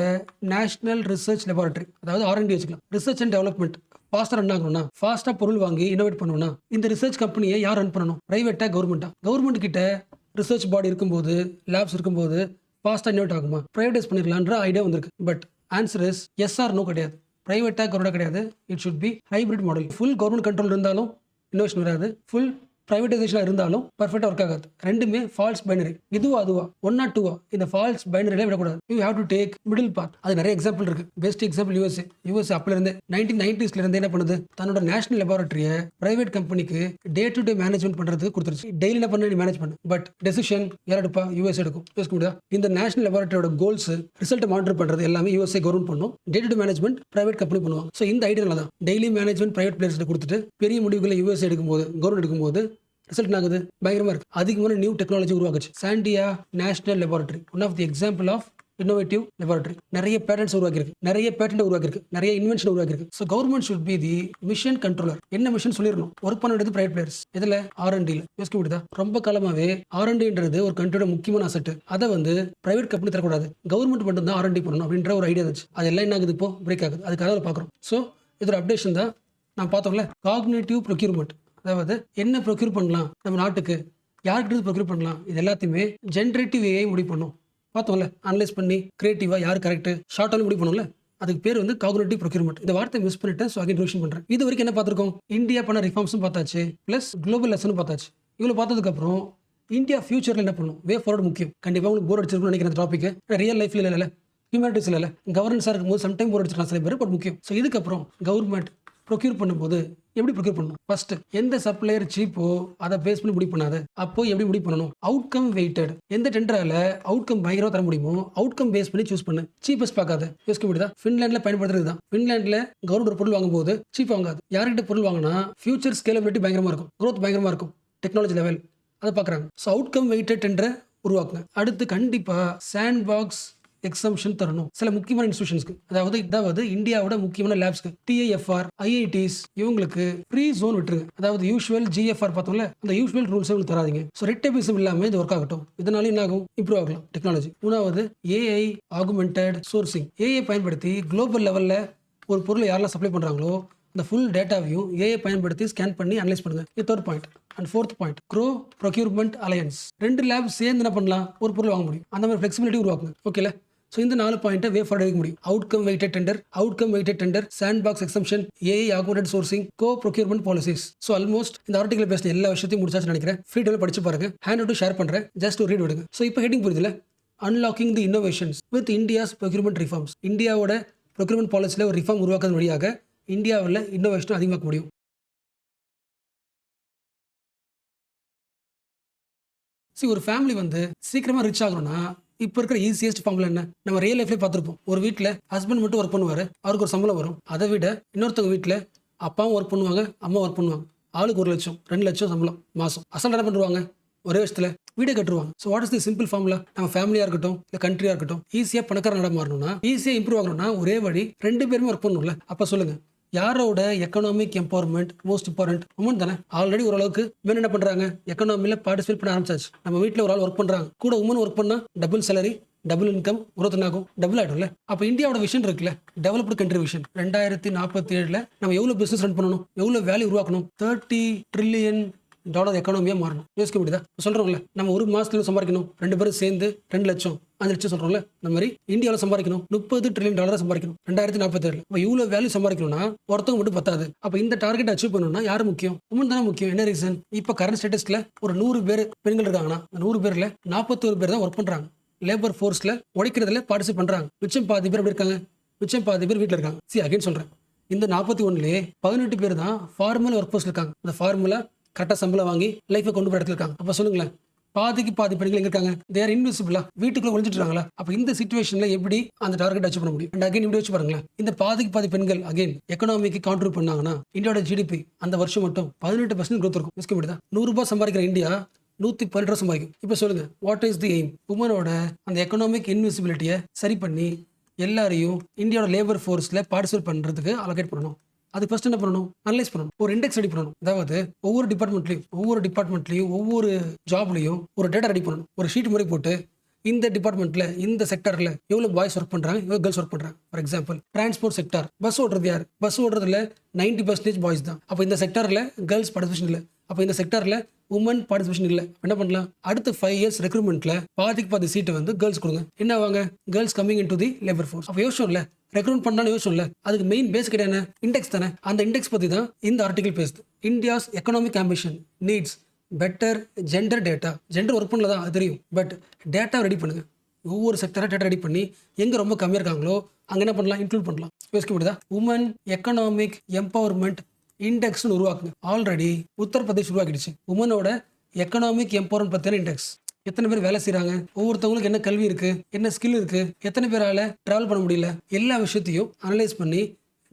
நேஷனல் ரிசர்ச் லெபார்ட்டரி, அதாவது R&D வச்சுக்கலாம், ரிசர்ச் அண்ட் டெவலப்மெண்ட் ஃபாஸ்ட்டாக ரன் ஆகணும்னா, ஃபாஸ்ட்டாக பொருள் வாங்கி இன்னோவேட் பண்ணணும்னா இந்த ரிசர்ச் கம்பெனியை யார் ரன் பண்ணணும், ப்ரைவேட்டா கவர்மெண்ட்டா? கவர்மெண்ட் கிட்ட ரிசர்ச் பாடி இருக்கும்போது, லேப்ஸ் இருக்கும்போது ஃபாஸ்ட்டாக இன்னோவேட் ஆகுமா? ப்ரைவேடைஸ் பண்ணிடலான்ற ஐடியா வந்திருக்கு. But answer is yes or no கிடையாது. பிரைவேட்டாக கவர்மெண்ட் கிடையாது. It should be hybrid model. Full government control இருந்தாலும் இன்னோவேஷன் வராது, ஃபுல் பிரைவேடைசேஷன் இருந்தாலும் பர்ஃபெக்டாக ஒர்க் ஆகாது. ரெண்டுமே ஃபால்ஸ் பைனரி. இதுவா அதுவா, ஒன்னா டூவா, இந்த ஃபால்ஸ் பைனரியில விடக்கூடாது. You have to take middle part. அது நிறைய எக்ஸாம்பிள் இருக்கு. Best example USA. யூஎஸ்ஏ அப்பல இருந்து 1990s இருந்தே என்ன பண்ணுது, தன்னோட நேஷனல் லெபார்டரியை பிரைவேட் கம்பெனிக்கு டே டு டே மேனேஜ்மெண்ட் பண்றதுக்கு கொடுத்துருச்சு. டெய்லி என்ன பண்ணி மேனேஜ் பண்ணு, பட் டெசிஷன் யார் எடுப்பா, யூஎஸ் எடுக்கும். யோசிக்க முடியாது. இந்த நேஷனல் லெபார்டரியோட கோல்ஸ், ரிசல்ட் மானிட்டர் பண்றது எல்லாமே யூஎஸ்ஏ கவர்மெண்ட் பண்ணும். Day to day management private company பண்ணுவாங்க. ஸோ இந்த ஐடியா தான் டெய்லி மேனேஜ்மெண்ட் பிரைவேட் பிளேயர்ஸ் கொடுத்துட்டு பெரிய முடிவுகளை யூஎஸ்ஏ எடுக்கும்போது, கவர்மெண்ட் எடுக்கும்போது ரிசல்ட் ஆகுது, பயங்கரமா இருக்கு. அதிகமான நியூ டெக்னாலஜி உருவாக்குச்சு. Sandia national laboratory one of the example of innovative laboratory. நிறைய பேட்டன்ஸ் உருவாக்கிருக்கு, நிறைய பேட்டன்ட் உருவாக்கிருக்கு, நிறைய இன்வென்ஷன் உருவாக்கிருக்கு. So government should be the mission controller. என்ன மிஷன் சொல்லிடணும். ஒர்க் பண்ண வேண்டியது பிரைவேட் பிளேயர்ஸ். இதுல R&D யோசிக்க முடியுதா. ரொம்ப காலமாவே R&Dன்றது ஒரு கண்ட்ரியோட முக்கியமான அசெட். அதை வந்து பிரைவேட் கம்பெனி தரக்கூடாது, கவர்மெண்ட் மட்டும் தான் R&D பண்ணணும் அப்படின்ற ஒரு ஐடியா இருந்துச்சு. அதெல்லாம் என்ன ஆகுது, இப்போ பிரேக் ஆகுது. அதுக்காக பார்க்குறோம். ஸோ இதோட அப்டேஷன் தான் நான் பார்த்தோம்ல, காக்னேட்டிவ் ப்ரொக்யூர்மெண்ட். அதாவது என்ன ப்ரொக்யூர் பண்ணலாம் நம்ம நாட்டுக்கு, யார்கிட்ட ப்ரொக்யூர் பண்ணலாம், இது எல்லாத்தையுமே ஜென்ரேட்டிவ் AI முடிவு பண்ணும். பார்த்தோம்ல, அனலைஸ் பண்ணி கிரியேட்டிவா யார் கரெக்ட் ஷார்ட்டாலும் முடிவு பண்ணும்ல, அதுக்கு பேர் வந்து காக்னேட்டிவ் ப்ரொக்யூர்மெண்ட். இந்த வார்த்தை மிஸ் பண்ணிட்டேன், ஸோ அகைன் ரிவிஷன் பண்றேன். இது வரைக்கும் என்ன பார்த்துருக்கோம், இந்தியா பண்ண ரிஃபார்ம்ஸும் பார்த்தாச்சு, பிளஸ் குளோபல் லெசனும் பார்த்தாச்சு. இவ்வளோ பார்த்ததுக்கு அப்புறம் இந்தியா ஃபியூச்சர்ல என்ன பண்ணும், வே ஃபார்வர்ட் முக்கியம். கண்டிப்பாக உங்களுக்கு போர் அடிச்சிருக்கும்னு நினைக்கிற டாபிக். ரியல் லைஃப்ல இல்லை, ஹியூமனிட்டிஸ் இல்லை, கவர்னன்ஸாக இருக்கும்போது சம்டைம் போர் அடிச்சிருக்கலாம் சில பேர், பட் முக்கியம். ஸோ இதுக்கப்புறம் கவர்மெண்ட் ப்ரொக்யூர் பண்ணும்போது எப்படி ப்ரொக்யூர் பண்ணணும், ஃபர்ஸ்ட் எந்த சப்ளையர் சீப்போ அதை பேஸ் பண்ணி முடிவு பண்ணாத. அப்போ எப்படி முடிவு பண்ணணும், அவுட்கம் வெயிட்டட். எந்த டெண்டரால அவுட்கம் பயங்கரமா தர முடியுமோ அவுட்கம் பேஸ் பண்ணி சூஸ் பண்ணு, சீப்பஸ்ட் பார்க்காத. யோசிக்க முடியுதா. ஃபின்லாண்ட்ல பயன்படுத்துறது தான். ஃபின்லாண்ட்ல கவர்மெண்ட் ஒரு பொருள் வாங்கும்போது சீப் வாங்காது. யார்கிட்ட பொருள் வாங்கினா ஃபியூச்சர் ஸ்கேலபிலிட்டி பயங்கரமா இருக்கும், growth பயங்கரமா இருக்கும், டெக்னாலஜி லெவல் அதை பார்க்குறாங்க. ஸோ அவுட்கம் வெயிட்டட் டெண்டரை உருவாக்குங்க. அடுத்து கண்டிப்பா சாண்ட் பாக்ஸ் எக்ஸம்ஷன் தரணும் சில முக்கியமான இன்ஸ்டிடியூஷன்ஸ்க்கு. அதாவது இந்தியாவோட முக்கியமான லேப்ஸ்க்கு, TIFR, IITs இவங்களுக்கு ஃப்ரீ ஜோன் விட்டுருங்க. அதாவது யூஷுவல் GFR பார்த்தோம்ல, அந்த யூஷுவல் ரூல்ஸ் தராதீங்க. ஸோ ரெட் டேபிசம் இல்லாமல் இது ஒர்க் ஆகட்டும். இதனால என்ன ஆகும், இம்ப்ரூவ் ஆகலாம் டெக்னாலஜி. மூணாவது AI ஆகுமெண்டட் சோர்சிங். AI பயன்படுத்தி குளோபல் லெவலில் ஒரு பொருளை யாரெல்லாம் சப்ளை பண்ணுறாங்களோ அந்த ஃபுல் டேட்டாவையும் AI பயன்படுத்தி ஸ்கேன் பண்ணி அனலைஸ் பண்ணுங்க. இது third point. And fourth point, grow procurement alliance. 2 lab சேர்ந்து என்ன பண்ணலாம், ஒரு பொருள் வாங்க முடியும். அந்த மாதிரி ஃபிளெக்சிபிலிட்டி உருவாக்குங்க. ஓகேல. ஸோ இந்த 4 பாயிண்ட்டை வே ஃபார்வர்ட் எடுக்க முடியும். Outcome weighted tender, sandbox exemption, AI augmented sourcing, co procurement policies. So almost இந்த ஆர்டிகல் பேசின எல்லா விஷயத்தையும் முடிச்சாச்சு நினைக்கிறேன். ஃப்ரீ டெவலப் படிச்சு பாருங்க, ஹேண்ட் அவுட் ஷேர் பண்றேன், ஜஸ்ட் ரீட் விடுங்க. ஸோ இப்போ ஹெட்டிங் புரியுதுல, unlocking the innovations with India's procurement reforms. இந்தியாவோட ப்ரொக்யூர்மெண்ட் பாலிசியில் ஒரு ரிஃபார்ம் உருவாக்குறது வழியாக இந்தியாவில் இன்னோவேஷன் அதிகமாக்க முடியும். ஒரு ஃபேமிலி வந்து சீக்கிரமா ரிச் ஆகணும்னா இப்போ இருக்கிற ஈஸியஸ்ட் ஃபார்முலா என்ன, நம்ம ரியல் லைஃப்லேயே பார்த்துருப்போம். ஒரு வீட்டில் ஹஸ்பண்ட் மட்டும் ஒர்க் பண்ணுவார், அவருக்கு ஒரு சம்பளம் வரும். அதை விட இன்னொருத்தவங்க வீட்டில் அப்பாவும் ஒர்க் பண்ணுவாங்க, அம்மா ஒர்க் பண்ணுவாங்க. ஆளுக்கு 1 லட்சம் 2 லட்சம் சம்பளம் மாதம். அசல் என்ன பண்ணுவாங்க, ஒரே வருஷத்தில் வீடே கட்டுருவாங்க. So what is the simple formula, நம்ம ஃபேமிலியாக இருக்கட்டும் இல்லை கண்ட்ரியாக இருக்கட்டும், ஈஸியாக பணக்கார நட மாறணும்னா, ஈஸியாக இம்ப்ரூவ் ஆகணும்னா ஒரே வழி, 2 பேருமே ஒர்க் பண்ணணும்ல. அப்போ சொல்லுங்க, யாரோட economic empowerment most important, women தானே. ஆல்ரெடி ஓரளவுக்கு மென் என்ன பண்றாங்க, எக்கனாமில பார்ட்டிசிபேட் பண்ண ஆரம்பிச்சாச்சு. நம்ம வீட்டில் ஒரு ஆள் ஒர்க் பண்றாங்க, கூட உமன் ஒர்க் பண்ணா double salary, double income, growth ஆகும், டபுள் ஆயிடும்ல. அப்போ இந்தியாவோட விஷன் இருக்குல்ல, டெவலப்டு கண்ட்ரி விஷன். 2047 நம்ம எவ்வளவு பிசினஸ் ரன் பண்ணணும், எவ்வளவு வேல்யூ உருவாக்கணும், $30 trillion எக்கானமியா மாறணும். யோசிக்க முடியுதா. சொல்றோம்ல, நம்ம ஒரு மாசத்துல சம்பாதிக்கணும், 2 பேரும் சேர்ந்து 2 லட்சம் 5 லட்சம் சொல்றோம்ல, அந்த மாதிரி இந்தியாவில் சம்பாதிக்கணும் $30 trillion சம்பாதிக்கணும் 2047. அப்ப இவ்வளவு வேல்யூ சம்பாதிக்கணும்னா ஒருத்தவங்க மட்டும் பத்தாது. அப்ப இந்த டார்கெட் அச்சீவ் பண்ணணும்னா யாரு முக்கியம், உமன் தானே முக்கியம். என்ன ரீசன், இப்ப கரண்ட் ஸ்டேட்டஸ்ல ஒரு 100 பேர் பெண்கள் இருக்காங்கன்னா 100 பேர்ல 41 பேர் தான் ஒர்க் பண்றாங்க, லேபர் ஃபோர்ஸ்ல உடைக்கிறதுல பார்ட்டிசிபேட் பண்றாங்க. மிச்சம் பாதி பேர் எப்படி இருக்காங்க, மிச்சம் பாதி பேர் வீட்டில் இருக்காங்க. அகைன் சொல்றேன், இந்த 41லே 18 பேர் தான் ஃபார்மல் ஒர்க் ஃபோர்ஸ் இருக்காங்க. அந்த ஃபார்முலா கரெக்டாக சம்பளம் வாங்கி லைஃபை கொண்டு போய் இடத்துல இருக்காங்க. அப்போ சொல்லுங்களேன், பாதிக்கு பாதி பெண்கள் எங்க இருக்காங்க, தேர் இன்விசிபிளா, வீட்டுக்குள்ள ஒழிஞ்சிட்டு இருக்காங்களா. அப்ப இந்த சிச்சுவேஷன்ல எப்படி அந்த டார்கெட் அச்சீவ் பண்ண முடியும். அண்ட் அகைன் இப்படி வச்சு பாருங்களேன், இந்த பாதிக்கு பாதி பெண்கள் அகைன் எக்கனாமிக்கு கான்ட்ரிபியூட் பண்ணாங்கன்னா இந்தியாவோட GDP அந்த வருஷம் மட்டும் 18% growth இருக்கும். யோசிக்க முடியுதா. 100 ரூபாய் சம்பாதிக்கிற இந்தியா 112 ரூபாய் சம்பாதிக்கும். இப்போ சொல்லுங்க, வாட் இஸ் தி எய்ம், உமனோட அந்த எக்கனாமிக் இன்விசிபிலிட்டியை சரி பண்ணி எல்லாரையும் இந்தியாவோட லேபர் ஃபோர்ஸ்ல பார்ட்டிசிபேட் பண்றதுக்கு அலோகேட் பண்ணணும். அது ஃபர்ஸ்ட் என்ன பண்ணணும், அனலைஸ் பண்ணணும், ஒரு இண்டெக்ஸ் ரெடி பண்ணணும். அதாவது ஒவ்வொரு டிபார்ட்மெண்ட்லையும் ஒவ்வொரு ஜாப்லையும் ஒரு டேட்டா ரெடி பண்ணணும். ஒரு ஷீட் முறை போட்டு இந்த டிபார்ட்மெண்ட்ல இந்த செக்டர்ல எவ்வளவு பாய்ஸ் ஒர்க் பண்றாங்க, எவ்வளவு கேர்ள்ஸ் ஒர்க் பண்றாங்க. For example transport sector, bus ஓடுறது யார், பஸ் ஓடுறதுல 90% பாய்ஸ் தான். அப்போ இந்த செக்டர்ல கேர்ள்ஸ் பார்ட்டிசிபேஷன் இல்லை. அப்போ இந்த செக்டர்ல உமன் பார்ட்டிசிபேஷன் இல்லை. என்ன பண்ணலாம், அடுத்த 5 years ரெக்ரூட்மெண்ட்ல பாதி சீட்டை வந்து கேர்ள்ஸ் கொடுங்க. என்ன ஆவாங்க, girls coming in to the labour force. அப்போ யோசிச்சோம்ல, ரெக்ரூட் பண்ணாலும் யோசிச்சோம்ல, அதுக்கு மெயின் பேஸ் கிடையாது இண்டெக்ஸ் தானே. அந்த இண்டெக்ஸ் பத்தி தான் இந்த ஆர்டிகல் பேசுது. India's economic ambition needs better gender data. Gender work பண்ணல தான் அது தெரியும், பட் டேட்டா ரெடி பண்ணுங்க. ஒவ்வொரு செக்டராக டேட்டா ரெடி பண்ணி எங்கே ரொம்ப கம்மியாக இருக்காங்களோ அங்கே என்ன பண்ணலாம், இன்க்ளூட் பண்ணலாம். யோசிக்க முடியுதா? உமன் எக்கனாமிக் எம்பவர்மெண்ட் இண்டெக்ஸ்னு உருவாக்குங்க. ஆல்ரெடி உத்தரப்பிரதேஷ் உருவாக்கிடுச்சு உமனோட எக்கனாமிக் எம்பவர்மெண்ட் பற்றின இண்டெக்ஸ். எத்தனை பேர் வேலை செய்கிறாங்க, ஒவ்வொருத்தவங்களுக்கு என்ன கல்வி இருக்குது, என்ன ஸ்கில் இருக்குது, எத்தனை பேரால் ட்ராவல் பண்ண முடியல, எல்லா விஷயத்தையும் அனலைஸ் பண்ணி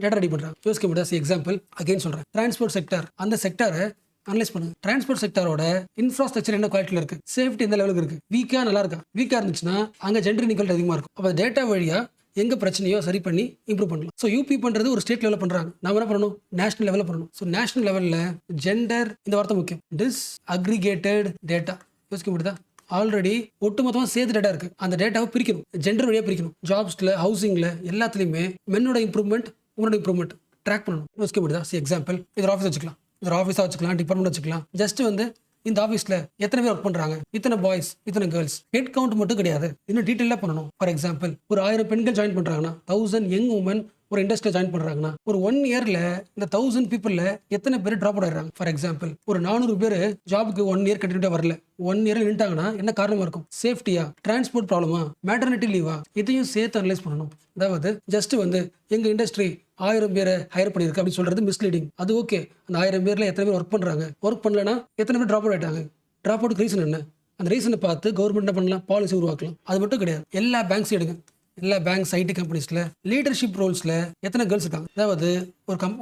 டேட்டா ரெடி பண்ணுறாங்க. யோசிக்க முடியாது. எக்ஸாம்பிள் அகைன் சொல்கிறேன். டிரான்ஸ்போர்ட் செக்டர், அந்த செக்டரை அனலைஸ் பண்ணுங்க. டிரான்ஸ்போர்ட் செக்டரோட இன்ஃப்ராஸ்ட்ரக்சர் என்ன குவாலிட்டியில் இருக்குது, சேஃப்டி எந்த லெவலுக்கு இருக்குது, வீக்காக நல்லா இருக்கா. வீக்காக இருந்துச்சுன்னா அங்கே ஜெண்டர் இன்இக்வாலிட்டி அதிகமாக இருக்கும். அப்போ டேட்டா வழியாக எங்கே பிரச்சனையோ சரி பண்ணி இம்ப்ரூவ் பண்ணலாம். ஸோ யூபி பண்ணுறது ஒரு ஸ்டேட் லெவலில் பண்ணுறாங்க, நம்ம என்ன பண்ணணும், நேஷனல் லெவலில் பண்ணணும். ஸோ நேஷனல் லெவலில் ஜெண்டர் இந்த வார்த்தை முக்கியம். டிஸ் அக்ரிகேட்டட் டேட்டா. யோசிக்க முடியுதா? ஆல்ரெடி ஒட்டுமொத்தமாக சேர்த்து டேட்டா இருக்குது, அந்த டேட்டாவை பிரிக்கணும், ஜெண்டர் வழியாக பிரிக்கணும். ஜாப்ஸில், ஹவுசிங்கில் எல்லாத்துலேயுமே மென்னோட இம்ப்ரூவ்மெண்ட், உங்களோட இம்ப்ரூவ்மெண்ட் ட்ராக் பண்ணணும். யோசிக்க முடியுதா? எக்ஸாம்பிள் இது ஆஃபீஸ் வச்சுக்கலாம், இது ஆஃபீஸாக வச்சுக்கலாம், டிபார்ட்மெண்ட் வச்சுக்கலாம். ஜஸ்ட் வந்து இந்த ஆஃபீஸில் எத்தனை பேர் ஒர்க் பண்ணுறாங்க, இத்தனை பாய்ஸ், இத்தனை கேர்ள்ஸ், ஹெட் கவுண்ட் மட்டும் கிடையாது, இன்னும் டீட்டெயிலாக பண்ணணும். ஃபார் எக்ஸாம்பிள் ஒரு 1000 பெண்கள் ஜாயின் பண்ணுறாங்கன்னா, 1000 யங் உமன் ஒரு இண்டஸ்ட்ரியில் ஜாயின் பண்ணுறாங்கன்னா, ஒரு 1 இயரில் இந்த 1000 பீப்புளில் எத்தனை பேர் ட்ராப் அவுட் ஆயிடுறாங்க. ஃபார் எக்ஸாம்பிள் ஒரு 400 பேர் ஜாபுக்கு 1 இயர் கண்டினியூட்டாக வரல, 1 இயர் நின்ட்டாங்கன்னா என்ன காரணமாக இருக்கும்? சேஃப்டியா, டிரான்ஸ்போர்ட் ப்ராப்ளமா, மேட்டர்னிட்டி லீவா, இதையும் சேர்த்து அனலைஸ் பண்ணணும். அதாவது ஜஸ்ட் வந்து எங்கள் இண்டஸ்ட்ரி 1000 பேரை ஹையர் பண்ணியிருக்கு அப்படின்னு சொல்கிறது மிஸ்லீடிங். அது ஓகே, அந்த 1000 பேரில் எத்தனை பேர் ஒர்க் பண்ணுறாங்க, ஒர்க் பண்ணலன்னா எத்தனை பேர் ட்ராப் அவுட் ஆகிட்டாங்க, ட்ராப் அவுட்டுக்கு ரீசன் என்ன, அந்த ரீசனை பார்த்து கவர்மெண்ட் என்ன பண்ணலாம், பாலிசி உருவாக்கலாம். அது மட்டும் கிடையாது, எல்லா பேங்க்ஸ் எடுங்க, எல்லா பேங்க்ஸ், ஐடி கம்பெனிஸில் லீடர்ஷிப் ரோல்ஸில் எத்தனை கேர்ள்ஸ் இருக்காங்க. அதாவது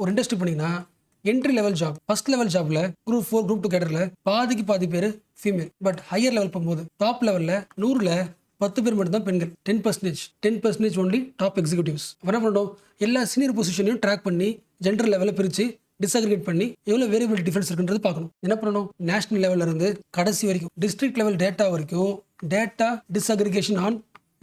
ஒரு இண்டஸ்ட்ரி பண்ணிங்கன்னா entry level job, first level ஜாப்ல குரூப் 4 குரூப் 2 கேட்டரில் பாதி பேர் ஃபீமேல். பட் ஹையர் லெவல் போகும்போது டாப் லெவலில் 100ல் 10 பேர் மட்டும் தான் பெண்கள். 10% ஒன்லி டாப் எக்ஸிக்யூட்டிவ்ஸ். என்ன பண்ணணும், எல்லா சீனியர் பொசிஷனையும் ட்ராக் பண்ணி ஜெண்டர் லெவலில் பிரித்து டிஸ்அக்ரிகேட் பண்ணி எவ்வளோ வேரியபிள் டிஃபரன்ஸ் இருக்குன்றது பார்க்கணும். என்ன பண்ணணும், நேஷனல் லெவலில் இருந்து கடைசி வரைக்கும் டிஸ்ட்ரிக்ட் லெவல் டேட்டா வரைக்கும் டேட்டா டிஸ்அக்ரிகேஷன் ஆன்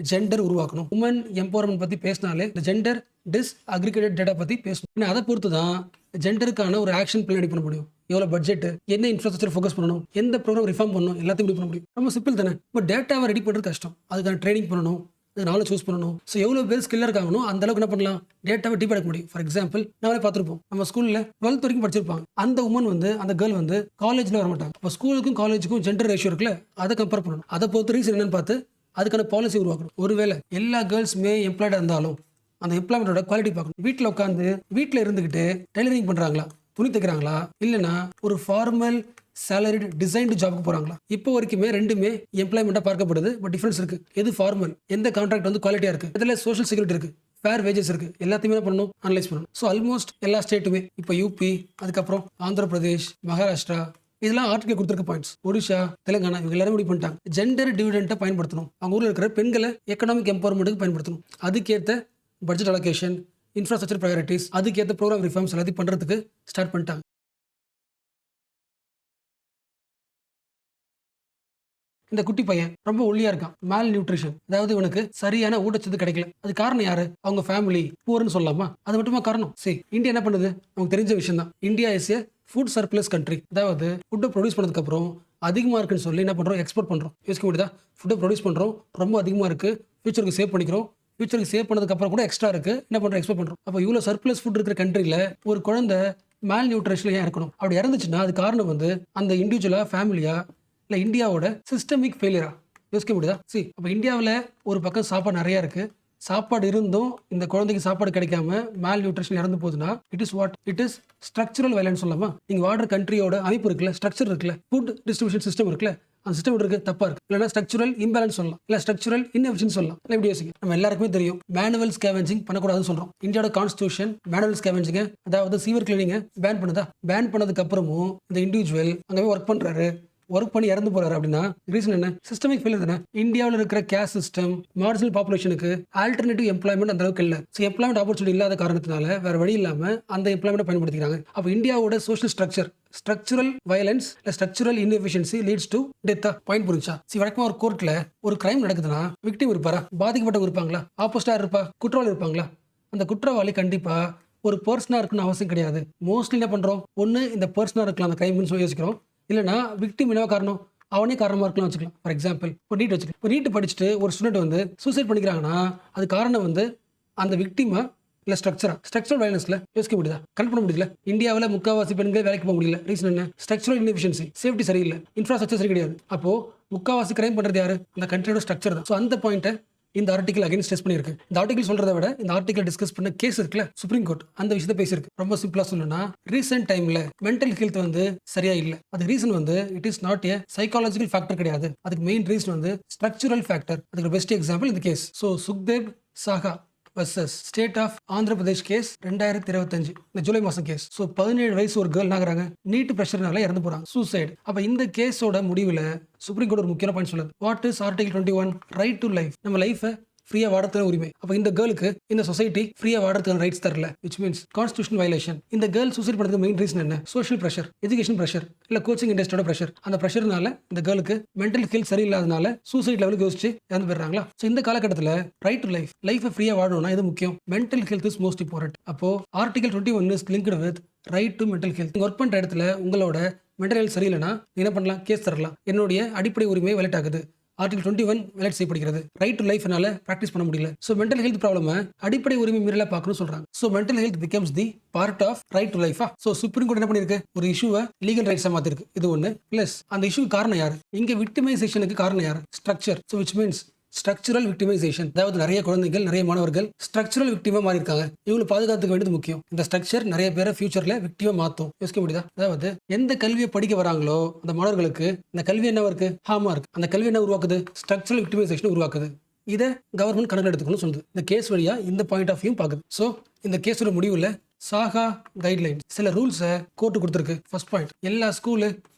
ஜெண்டர் உருவாக்கணும். உமன் எம்பவர்மெண்ட் பற்றி பேசினாலே இந்த ஜெண்டர் டிஸ் அக்ரிகேட்டட் டேட்டா பற்றி பேசணும். அதை பொறுத்து தான் ஜெண்டருக்கான ஒரு ஆக்ஷன் பிளான் ரெடி பண்ண முடியும். எவ்வளோ பட்ஜெட், என்ன இன்ஃப்ராஸ்ட்ரக்சர் ஃபோக்கஸ் பண்ணணும், எந்த ப்ரோக்ராம் ரிஃபார்ம் பண்ணணும், எல்லாத்தையும் ரெடி பண்ண முடியும். ரொம்ப சிம்பிள் தானே. இப்போ டேட்டாவை ரெடி பண்ணுறது கஷ்டம், அதுக்கான ட்ரைனிங் பண்ணணும், அது நாளை சூஸ் பண்ணணும். ஸோ எவ்வளோ பேர் ஸ்கில்லாக இருக்காங்களோ அந்த அளவுக்கு என்ன பண்ணலாம், டேட்டாவை டீப் எடுக்க முடியும். ஃபார் எக்ஸாம்பிள் நாங்களே பார்த்துருப்போம், நம்ம ஸ்கூலில் 12th வரைக்கும் படிச்சிருப்பாங்க. அந்த உமன் வந்து, அந்த கேர்ள் வந்து காலேஜில் வர மாட்டாங்க. இப்போ ஸ்கூலுக்கும் காலேஜுக்கும் ஜெண்டர் ரேஷியோ இருக்குல்ல, அதை கம்பேர் பண்ணணும். அதை பொறுத்த ரீசன் என்னன்னு பார்த்து அதுக்கான பாலிசி உருவாக்கணும். ஒருவேளை எல்லா கேர்ள்ஸுமே எம்ப்ளாய்டாக இருந்தாலும் அந்த எம்ப்ளாய்மெண்ட்டோட குவாலிட்டி பார்க்கணும். வீட்டில் உட்காந்து வீட்டில் இருந்துக்கிட்டு டெய்லரிங் பண்ணுறாங்களா, துணி தைக்கிறாங்களா, இல்லைனா ஒரு ஃபார்மல் சேலரிட் டிசைன்டு ஜாபுக்கு போகிறாங்களா. இப்போ வரைக்குமே ரெண்டுமே எம்ப்ளாய்மெண்ட்டாக பார்க்கப்படுது. பட் டிஃபரன்ஸ் இருக்குது. எது ஃபார்மல், எந்த கான்ட்ராக்ட் வந்து குவாலிட்டியாக இருக்குது, இதில் சோஷியல் செக்யூரிட்டி இருக்குது, ஃபேர் வேஜஸ் இருக்குது, எல்லாத்தையுமே பண்ணணும், அனலைஸ் பண்ணணும். ஸோ ஆல்மோஸ்ட் எல்லா ஸ்டேட்டுமே, இப்போ யூபி, அதுக்கப்புறம் ஆந்திர பிரதேஷ், மகாராஷ்டிரா, இதெல்லாம் ஆர்டிகல் கொடுத்துருக்க பாயிண்ட்ஸ். ஒடிஷா, தெலுங்கானா, இவங்க எல்லாரும் முடிவு பண்ணிட்டாங்க ஜெண்டர் டிவிடெண்ட்டை பயன்படுத்தணும். அவங்க ஊரில் இருக்கிற பெண்களை எக்கனாமிக் எம்பவர்மெண்ட்டுக்கு பயன்படுத்தணும். அதுக்கேற்ற பட்ஜெட் அலோகேஷன், இன்ஃப்ராஸ்ட்ரக்சர் ப்ரையாரிட்டிஸ், அதுக்கேற்ற ப்ரோக்ராம் ரிஃபார்ம்ஸ் எல்லாத்தையும் பண்ணுறதுக்கு ஸ்டார்ட் பண்ணிட்டாங்க. இந்த குட்டி பையன் ரொம்ப ஒல்லியா இருக்கான், மேல் நியூட்ரிஷன், அதாவது இவனுக்கு சரியான ஊட்டச்சத்து கிடைக்கல. அது காரணம் யாரு? அவங்க ஃபேமிலி பூர்னு சொல்லலாமா? அது மட்டுமா காரணம்? சரி, இந்தியா என்ன பண்ணுது, நமக்கு தெரிஞ்ச விஷயம் தான். India is a food surplus country. அதாவது ஃபுட்டை ப்ரொடியூஸ் பண்ணதுக்கு அப்புறம் அதிகமாக இருக்குன்னு சொல்லி என்ன பண்ணுறோம், எக்ஸ்போர்ட் பண்ணுறோம். யோசிக்க முடியுதா? ஃபுட்டை ப்ரொடியூஸ் பண்ணுறோம், ரொம்ப அதிகமாக இருக்குது, ஃபியூச்சருக்கு சேவ் பண்ணிக்கிறோம். ஃபியூச்சருக்கு சேவ் பண்ணதுக்கு அப்புறம் கூட எக்ஸ்ட்ரா இருக்குது, என்ன பண்ணுறோம், எக்ஸ்போர்ட் பண்ணுறோம். அப்போ இவ்வளோ சர்ப்ளஸ் ஃபுட் இருக்கிற கண்ட்ரியில் ஒரு குழந்தை மேல் நியூட்ரிஷனில் ஏன் இருக்கணும்? அப்படி இறந்துச்சுன்னா அது காரணம் வந்து அந்த இண்டிவிஜுவலாக, ஃபேமிலியா, இல்லை இந்தியாவோட சிஸ்டமிக் ஃபெயிலியரா? யோசிக்க முடியுதா? சரி, அப்போ இந்தியாவில் ஒரு பக்கம் சாப்பாடு நிறையா இருக்குது, சாப்பாடு இருந்தும் இந்த குழந்தைக்கு சாப்பாடு கிடைக்காம மேல் நியூட்ரிஷன் இறந்து போகுதுன்னா இட் இஸ் ஸ்ட்ரக்சரல் வயலன்ஸ் சொல்லலாமா? நீங்கள் வாடுற கண்ட்ரியோட அமைப்பு இருக்குல்ல, ஸ்ட்ரக்சர் இருக்குல்ல, ஃபுட் டிஸ்ட்ரிபியூஷன் சிஸ்டம் இருக்குல்ல, அந்த சிஸ்டம் இருக்கு தப்பா இருக்கு. இல்லைனா ஸ்ட்ரக்சரல் இம்பேலன்ஸ் சொல்லலாம், இல்லை ஸ்ட்ரக்சரல் இன்எஃபிஷியன்சி சொல்லலாம். இல்லை எப்படி யோசிங்க? நம்ம எல்லாருக்குமே தெரியும் மேனுவல் ஸ்கேவெஞ்சிங் பண்ணக்கூடாதுன்னு சொல்கிறோம். இந்தியாவோட கான்ஸ்டியூஷன் மேனுவல் ஸ்கேவெஞ்சிங்க, அதாவது சீவர் கிளீனிங்கை பேன் பண்ணுதா? பேன் பண்ணதுக்கு அப்புறமும் இந்த இண்டிவிஜுவல் அங்கே ஒர்க் பண்ணுறாரு, ஒர்க் பண்ணி இறந்து போறாரு அப்படின்னா ரீசன் என்ன? சிஸ்டமிக் ஃபெயிலியர் தானே. இந்தியாவில் இருக்கிற கேஸ்ட் சிஸ்டம், மார்ஜினல் பாப்புலேஷனுக்கு ஆல்டர்னேட்டிவ் எம்ப்ளாய்மெண்ட் அந்த அளவுக்கு இல்லை. ஸோ எம்ப்ளாய்மெண்ட் ஆப்பர்ச்சுனிட்டி இல்லாத காரணத்தினால வேற வழி இல்லாமல் அந்த எம்ப்ளாய்மெண்ட் பயன்படுத்திக்கிறாங்க. அப்போ இந்தியாவோட சோஷியல் ஸ்ட்ரக்சர், ஸ்ட்ரக்சரல் வயலன்ஸ் இல்லை ஸ்ட்ரக்சரல் இன்எஃபிஷியன்சி லீட்ஸ் டு டெத்தா. பாயிண்ட் புரிஞ்சா? வழக்கமாக ஒரு கோர்ட்டில் ஒரு கிரைம் நடக்குதுன்னா விக்டிம் இருப்பாரா, பாதிக்கப்பட்டவங்க இருப்பாங்களா, ஆப்போசிட்டா இருப்பா, குற்றவாளி இருப்பாங்களா? அந்த குற்றவாளி கண்டிப்பா ஒரு பர்சனாக இருக்குன்னு அவசியம் கிடையாது. மோஸ்ட்லி என்ன பண்ணுறோம், ஒன்று இந்த பர்சனாக இருக்கலாம் அந்த கிரைம்னு சொல்லி யோசிக்கிறோம், இல்லைனா விக்டிம் என்ன காரணம், அவனே காரணமாக இருக்கலாம் வச்சுக்கலாம். ஃபார் எக்ஸாம்பிள் இப்போ நீட் வச்சுக்கலாம். இப்போ நீட் படிச்சுட்டு ஒரு ஸ்டூடெண்ட் வந்து சூசைட் பண்ணிக்கிறாங்கன்னா அது காரணம் வந்து அந்த விக்டிமை இல்ல ஸ்ட்ரக்சரல் வயலன்ஸ்ல யோசிக்க முடியுதா? கனெக்ட் பண்ண முடியல. இந்தியாவில் முக்காவாசி பெண்கள் வேலைக்கு போக முடியல. ரீசன் என்ன? ஸ்ட்ரக்சரல் இன்எஃபிஷியன்சி, சேஃப்டி சரியில்லை, இன்ஃப்ராஸ்ட்ரக்சர் சரி கிடையாது. அப்போ முக்காவாசி கிரைம் பண்றது யாரு? இந்த கண்ட்ரியோட ஸ்ட்ரக்சர் தான். ஸோ அந்த பாயிண்ட்டை இந்த ஆர்டிகல் அகைன் ஸ்ட்ரெஸ் பண்ணியிருக்கு. இந்த ஆர்டிகல் சொல்றதை விட இந்த ஆர்டிகல் டிஸ்கஸ் பண்ண கேஸ் இருக்குல்ல, சுப்ரீம் கோர்ட் அந்த விஷயத்தை பேசியிருக்கு. ரொம்ப சிம்பிளா சொல்லணும்னா, ரீசென்ட் டைம்ல மென்டல் ஹெல்த் வந்து சரியா இல்ல. அது ரீசன் வந்து it is not a psychological factor கிடையாது. அதுக்கு மெயின் ரீசன் வந்து ஸ்ட்ரக்சரல் ஃபேக்டர். அதுக்கு பெஸ்ட் எக்ஸாம்பிள் இந்த case. So Sukhdev Saha versus state of Andhra Pradesh case 2025 இந்த ஜூலை மாசம் கேஸ். ஸோ 17 வயசு ஒரு கேர்ள் ஆகுறாங்க, நீட் பிரஷர்னால இறந்து போறாங்க, சூசைடு. அப்ப இந்த கேஸோட முடிவில் சுப்ரீம் கோர்ட் ஒரு முக்கியமான பாயிண்ட் சொல்லுது. What is article 21? Right to life. நம்ம லைஃபை ஃப்ரீயா வாழறதுக்கான உரிமை. அப்ப இந்த கேர்ளுக்கு இந்த சொசைட்டி ஃப்ரீயா வாழறதுக்கான ரைட்ஸ் தரல, which means கான்ஸ்டிடியூஷன் வயலேஷன். இந்த கேர்ள் சூசைட் பண்றதுக்கு மெயின் ரீசன் என்ன? சோஷியல் பிரஷர், எஜுகேஷன் பிரஷர், இல்ல கோச்சிங் இண்டஸ்ட்ரியோட பிரஷர். அந்த பிரஷர்னால இந்த கேர்ளுக்கு மென்டல் ஹெல்த் சரியில்லாதனால சூசைட் லெவலுக்கு யோசிச்சு இறந்து போயிடுறாங்களா? ஸோ இந்த காலகட்டத்தில் ரைட் டு லைஃப், லைஃபை ஃப்ரீயா வாழணும்னா இது முக்கியம். Mental health is most important. அப்போ article 21 is linked with right to mental health. Work பண்ற இடத்துல உங்களோட மென்டல் ஹெல்த் சரியில்லைன்னா என்ன பண்ணலாம்? கேஸ் தரலாம். என்னுடைய அடிப்படை உரிமை வயலேட் ஆகுது. ஆர்டிகல் 21 வயலேட் செய்யப்படுகிறது. ரைட் டு லைஃப்னால பிராக்டிஸ் பண்ண முடியல. ஸோ மென்டல் ஹெல்த் ப்ராப்ளம் அடிப்படை உரிமை மீறல பார்க்கணும்னு சொல்றாங்க. So mental health becomes the part of right to லைஃபா. ஸோ சுப்ரீம் கோர்ட் என்ன பண்ணிருக்கு? ஒரு இஷ்யூவை லீகல் ரைட்ஸா மாத்திருக்கு. இது ஒன்று. பிளஸ் அந்த இஷ்யூ காரணம் யாரு? இங்க விக்டிமைசேஷனுக்கு காரணம் யாரு? Structure. So which means structural victimisation. அதாவது நிறைய குழந்தைகள், நிறைய மாணவர்கள் ஸ்ட்ரக்சரல் விக்டிமா மாறி இருக்காங்க. இவங்களை பாதுகாத்துக்க வேண்டியது முக்கியம். இந்த ஸ்ட்ரக்சர் நிறைய பேரை ஃபியூச்சர்ல விக்டிமா மாத்தும். யோசிக்க முடியுதா? அதாவது எந்த கல்வியை படிக்க வராங்களோ அந்த மாணவர்களுக்கு இந்த கல்வி என்ன இருக்கு? ஹாமா இருக்கு. அந்த கல்வி என்ன உருவாக்குது? ஸ்ட்ரக்சரல் விக்டிமைசேஷன் உருவாக்குது. இதை கவர்மெண்ட் கணக்கில் எடுத்துக்கணும்னு சொல்லுது. இந்த கேஸ் வழியா இந்த பாயிண்ட் ஆஃப் வியூ பாக்குது. ஸோ இந்த கேஸோட முடிவுல சாகா கைட்லைன்ஸ் சில ரூல்ஸை கோர்ட்டு கொடுத்துருக்கு. ஃபர்ஸ்ட் பாயிண்ட், எல்லா school,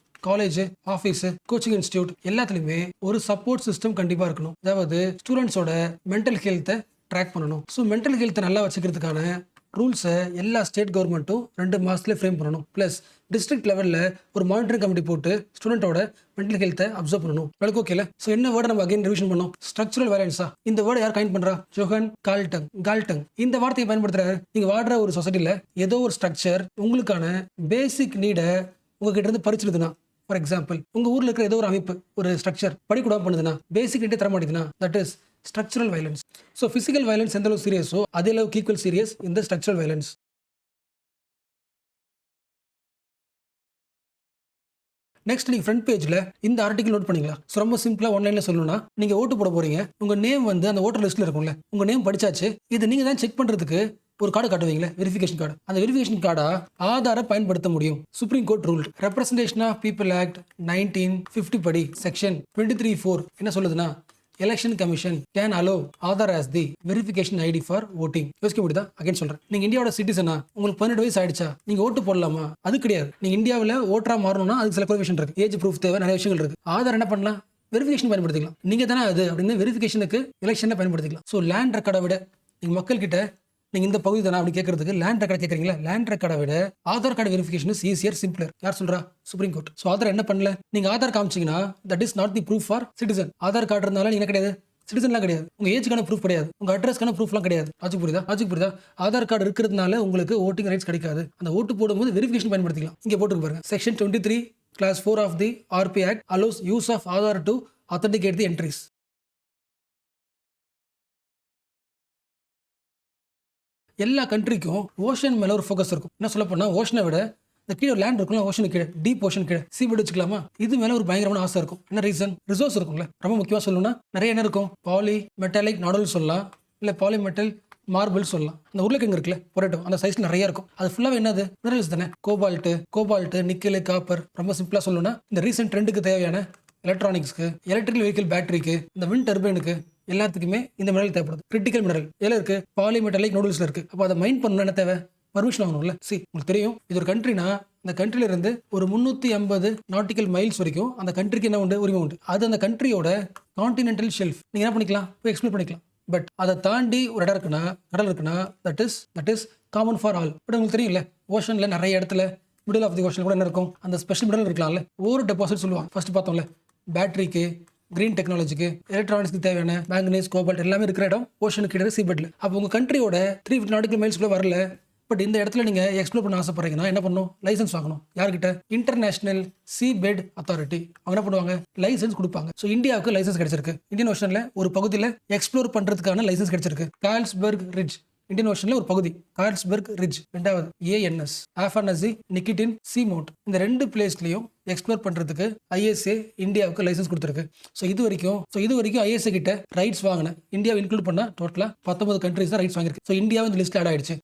college, office, coaching institute எல்லாத்துலயுமே ஒரு சப்போர்ட் சிஸ்டம் கண்டிப்பா இருக்கணும். அதாவது ஸ்டூடெண்ட்ஸோட மென்டல் ஹெல்த்தை ட்ராக் பண்ணணும். ஸோ மென்டல் ஹெல்த்தை நல்லா வச்சுக்கிறதுக்கான ரூல்ஸை எல்லா ஸ்டேட் கவர்மெண்ட்டும் 2 மாசத்துல ஃப்ரேம் பண்ணணும். பிளஸ் டிஸ்ட்ரிக்ட் லெவலில் ஒரு மானிட்டரிங் கமிட்டி போட்டு ஸ்டூடெண்டோட மென்டல் ஹெல்த்தை அப்சர்வ் பண்ணணும். வெளுக்கு ஓகேல? ஸோ என்ன வேர்டை நம்ம அகைன் ரிவிஷன் பண்ணோம்? ஸ்ட்ரக்சரல் வயலன்ஸா. இந்த வேர்டை யார் கைண்ட் பண்றா? ஜோஹன் கால்டங் இந்த வார்த்தையை பயன்படுத்துறாரு. நீங்க வாடுற ஒரு சொசைட்டில ஏதோ ஒரு ஸ்ட்ரக்சர் உங்களுக்கான பேசிக் நீடை உங்ககிட்ட இருந்து பறிச்சிருதுன்னா, ஃபார் எக்ஸாம்பிள் உங்க ஊர்ல இருக்கிற ஏதோ ஒரு அமைப்பு, ஒரு ஸ்ட்ரக்சர் படிக்கூடாம பண்ணுதுன்னா, பேசிக் நீட்டே தர மாட்டேங்குதுன்னா, that is structural violence. So physical violence எந்த அளவு சீரியஸோ அதே அளவுக்கு ஈக்குவல் சீரியஸ் இந்த ஸ்ட்ரக்சரல் வயலன்ஸ். நெக்ஸ்ட் நீங்க ஃப்ரண்ட் பேஜ்ல இந்த ஆர்டிகல் நோட் பண்ணிக்கலாம். ஸோ ரொம்ப சிம்பிளா ஒன்லைன்ல சொல்லணும்னா, நீங்க ஓட்டு போட போறீங்க, உங்க நேம் வந்து அந்த ஓட்டர் லிஸ்ட்ல இருக்கும்ல, உங்க நேம் படிச்சாச்சு. இது நீங்க தான் செக் பண்றதுக்கு ஒரு கார்டு காட்டுவீங்களே, வெரிஃபிகேஷன் கார்டு. அந்த வெரிஃபிகேஷன் கார்டா ஆதார பயன்படுத்த முடியும். Supreme court rule representation of people act 1950 படி செக்ஷன் 23(4) என்ன சொல்லுதுன்னா, election commission can allow Aadhaar as the verification ID for voting. யோசிக்க முடியுதா? அகைன் சொல்றேன், நீங்க இந்தியாவோட சிட்டிசனா, உங்களுக்கு 18 வயசு ஆயிடுச்சா, நீங்க ஓட்டு போடலாமா? அது கிடையாது. நீங்க இந்தியாவில் ஓட்டரா மாறணும்னா அதுக்கு சில குவாலிஃபிகேஷன் இருக்கு, ஏஜ் ப்ரூஃப் தேவை, நிறைய விஷயங்கள் இருக்கு. ஆதார் என்ன பண்ணலாம்? வெரிஃபிகேஷன் பயன்படுத்திக்கலாம். நீங்க தானே அது அப்படின்னு வெரிஃபிகேஷனுக்கு எலெக்ஷனை பயன்படுத்திக்கலாம். ஸோ லேண்ட் ரெக்கார்டை விட நீங்க மக்கள் கிட்ட நீங்க இந்த பகுதி தானே அப்படி கேட்கறதுக்கு லேண்ட் ரெக்கார்டு கேட்கறீங்களா? லேண்ட் ரெக்கார்டை விட Aadhaar card verification is easier, simpler. யார் சொல்றா? Supreme court. ஸோ ஆதார் என்ன பண்ணல? நீங்க ஆதார் காமிச்சீங்கன்னா that is not the proof for citizen. Aadhaar card இருந்தாலும் நீங்க கிடையாது, சிட்டிசன்லாம் கிடையாது. உங்க ஏஜுக்கான ப்ரூஃப் கிடையாது, உங்க அட்ரஸ்க்கான ப்ரூஃப்லாம் கிடையாது. லாஜிக் புரியுதா? ஆதார் கார்டு இருக்கிறதுனால உங்களுக்கு ஓட்டிங் ரைட்ஸ் கிடைக்காது. அந்த ஓட்டு போடும்போது வெரிஃபிகேஷன் பயன்படுத்திக்கலாம். இங்க போட்டு பாருங்க, section 23 clause 4 of the RP Act allows use of Aadhaar to authenticate the entries. எல்லா கண்ட்ரிக்கும் ஓஷன் மேல ஒரு ஃபோக்கஸ் இருக்கும். என்ன சொல்ல போனா, ஓஷனை விட இந்த கீழே லேண்ட் இருக்கும்ல, ஓஷன் கீழே, டீப் ஓஷன் கீழே, சீபெட் வச்சுக்கலாமா, இது மேல ஒரு பயங்கரமான ஆசை இருக்கும். என்ன ரீசன்? ரிசோர்ஸ் இருக்கும்ல. ரொம்ப முக்கியமா சொல்லணும்னா நிறைய என்ன இருக்கும்? பாலி மெட்டாலிக் நாடல் சொல்லலாம், இல்ல பாலி மெட்டல் மார்பிள் சொல்லலாம். அந்த உருளைக்கிழங்கு இருக்குல்ல, பொரேட்டோ, அந்த சைஸ்ல நிறைய இருக்கும். அது ஃபுல்லாவே என்னது? மினரல்ஸ் தானே. Cobalt, nickel, copper. ரொம்ப சிம்பிளா சொல்லணும்னா இந்த ரீசென்ட் ட்ரெண்டுக்கு தேவையான எலக்ட்ரானிக்ஸ்க்கு, எலக்ட்ரிக்கல் வெஹிக்கிள் பேட்டரிக்கு, இந்த விண்ட் டர்பைனுக்கு எல்லாத்துக்குமே இந்த மினரல் தேவைப்படுது. கிரிட்டிக்கல் மினரல் எல்லாம் இருக்கு, பாலிமெட்டாலிக் நூடுல்ஸ்ல இருக்கு. அப்போ அதை மைண்ட் பண்ணணும் என்ன தேவை? பர்மிஷன் ஆகணும்ல. உங்களுக்கு தெரியும், இது ஒரு கண்ட்ரினா அந்த கண்ட்ரில இருந்து ஒரு 350 நாட்டிக்கல் மைல்ஸ் வரைக்கும் அந்த கண்ட்ரிக்கு என்ன உண்டு? உரிமை உண்டு. அது அந்த கண்ட்ரியோட கான்டினென்டல் ஷெல்ஃப். நீங்க என்ன பண்ணிக்கலாம்? போய் எக்ஸ்ப்ளோர் பண்ணிக்கலாம். பட் அதை தாண்டி ஒரு இடம் இருக்குன்னா, கடல் இருக்குன்னா, that is common for all. But உங்களுக்கு தெரியும்ல, ஓஷன்ல நிறைய இடத்துல மிடில் ஆஃப் தி ஓஷன் கூட என்ன இருக்கும்? அந்த ஸ்பெஷல் மினரல் இருக்கலாம்ல. ஒரு டெபாசிட் சொல்லுவாங்க. ஃபர்ஸ்ட் பார்த்தோம்ல, பேட்டரிக்கு, கிரீன் டெக்னாலஜிக்கு, எலக்ட்ரானிக்ஸ்க்கு தேவையான மேங்கனீஸ், கோபால்ட் எல்லாமே இருக்கிற இடம் ஓஷனுக்கு கிடையாது, சீபெட்ல. அப்போ உங்க கண்ட்ரியோட 350 நாட்டிக்கல் மைல்ஸ் கூட வரல. பட் இந்த இடத்துல நீங்க எக்ஸ்ப்ளோர் பண்ண ஆசைப்படுறீங்கன்னா என்ன பண்ணணும்? லைசன்ஸ் வாங்கணும். யார்கிட்ட? International seabed authority. அவங்க என்ன பண்ணுவாங்க? லைசன்ஸ் கொடுப்பாங்க. ஸோ இந்தியாவுக்கு லைசன்ஸ் கிடைச்சிருக்கு. இந்தியன் ஓஷன்ல ஒரு பகுதியில் எக்ஸ்ப்ளோர் பண்றதுக்கான லைசன்ஸ் கிடைச்சிருக்கு. கால்ஸ்பர்க் ரிட்ஜ் இந்தியன் ஓஷன்ல ஒரு பகுதி. கார்ல்ஸ்பர்க் ரிட்ஜ் 2வது, ஏஎன்எஸ் ஆஃபானசி நிக்கிட்டின் சீமோட். இந்த 2 பிளேஸ்லயும் எக்ஸ்ப்ளோர் பண்றதுக்கு ஐஎஸ்ஏ இந்தியாவுக்கு லைசன்ஸ் கொடுத்துருக்கு. ஸோ இது வரைக்கும் ஐஎஸ்ஏ கிட்ட ரைட்ஸ் வாங்கின இந்தியாவை இன்க்ளூட் பண்ணா டோட்டலா 19 கண்ட்ரிஸ் தான் ரைட்ஸ் வாங்கியிருக்கு. ஸோ இந்தியாவும் இந்த லிஸ்ட்ல ஆட் ஆயிடுச்சு.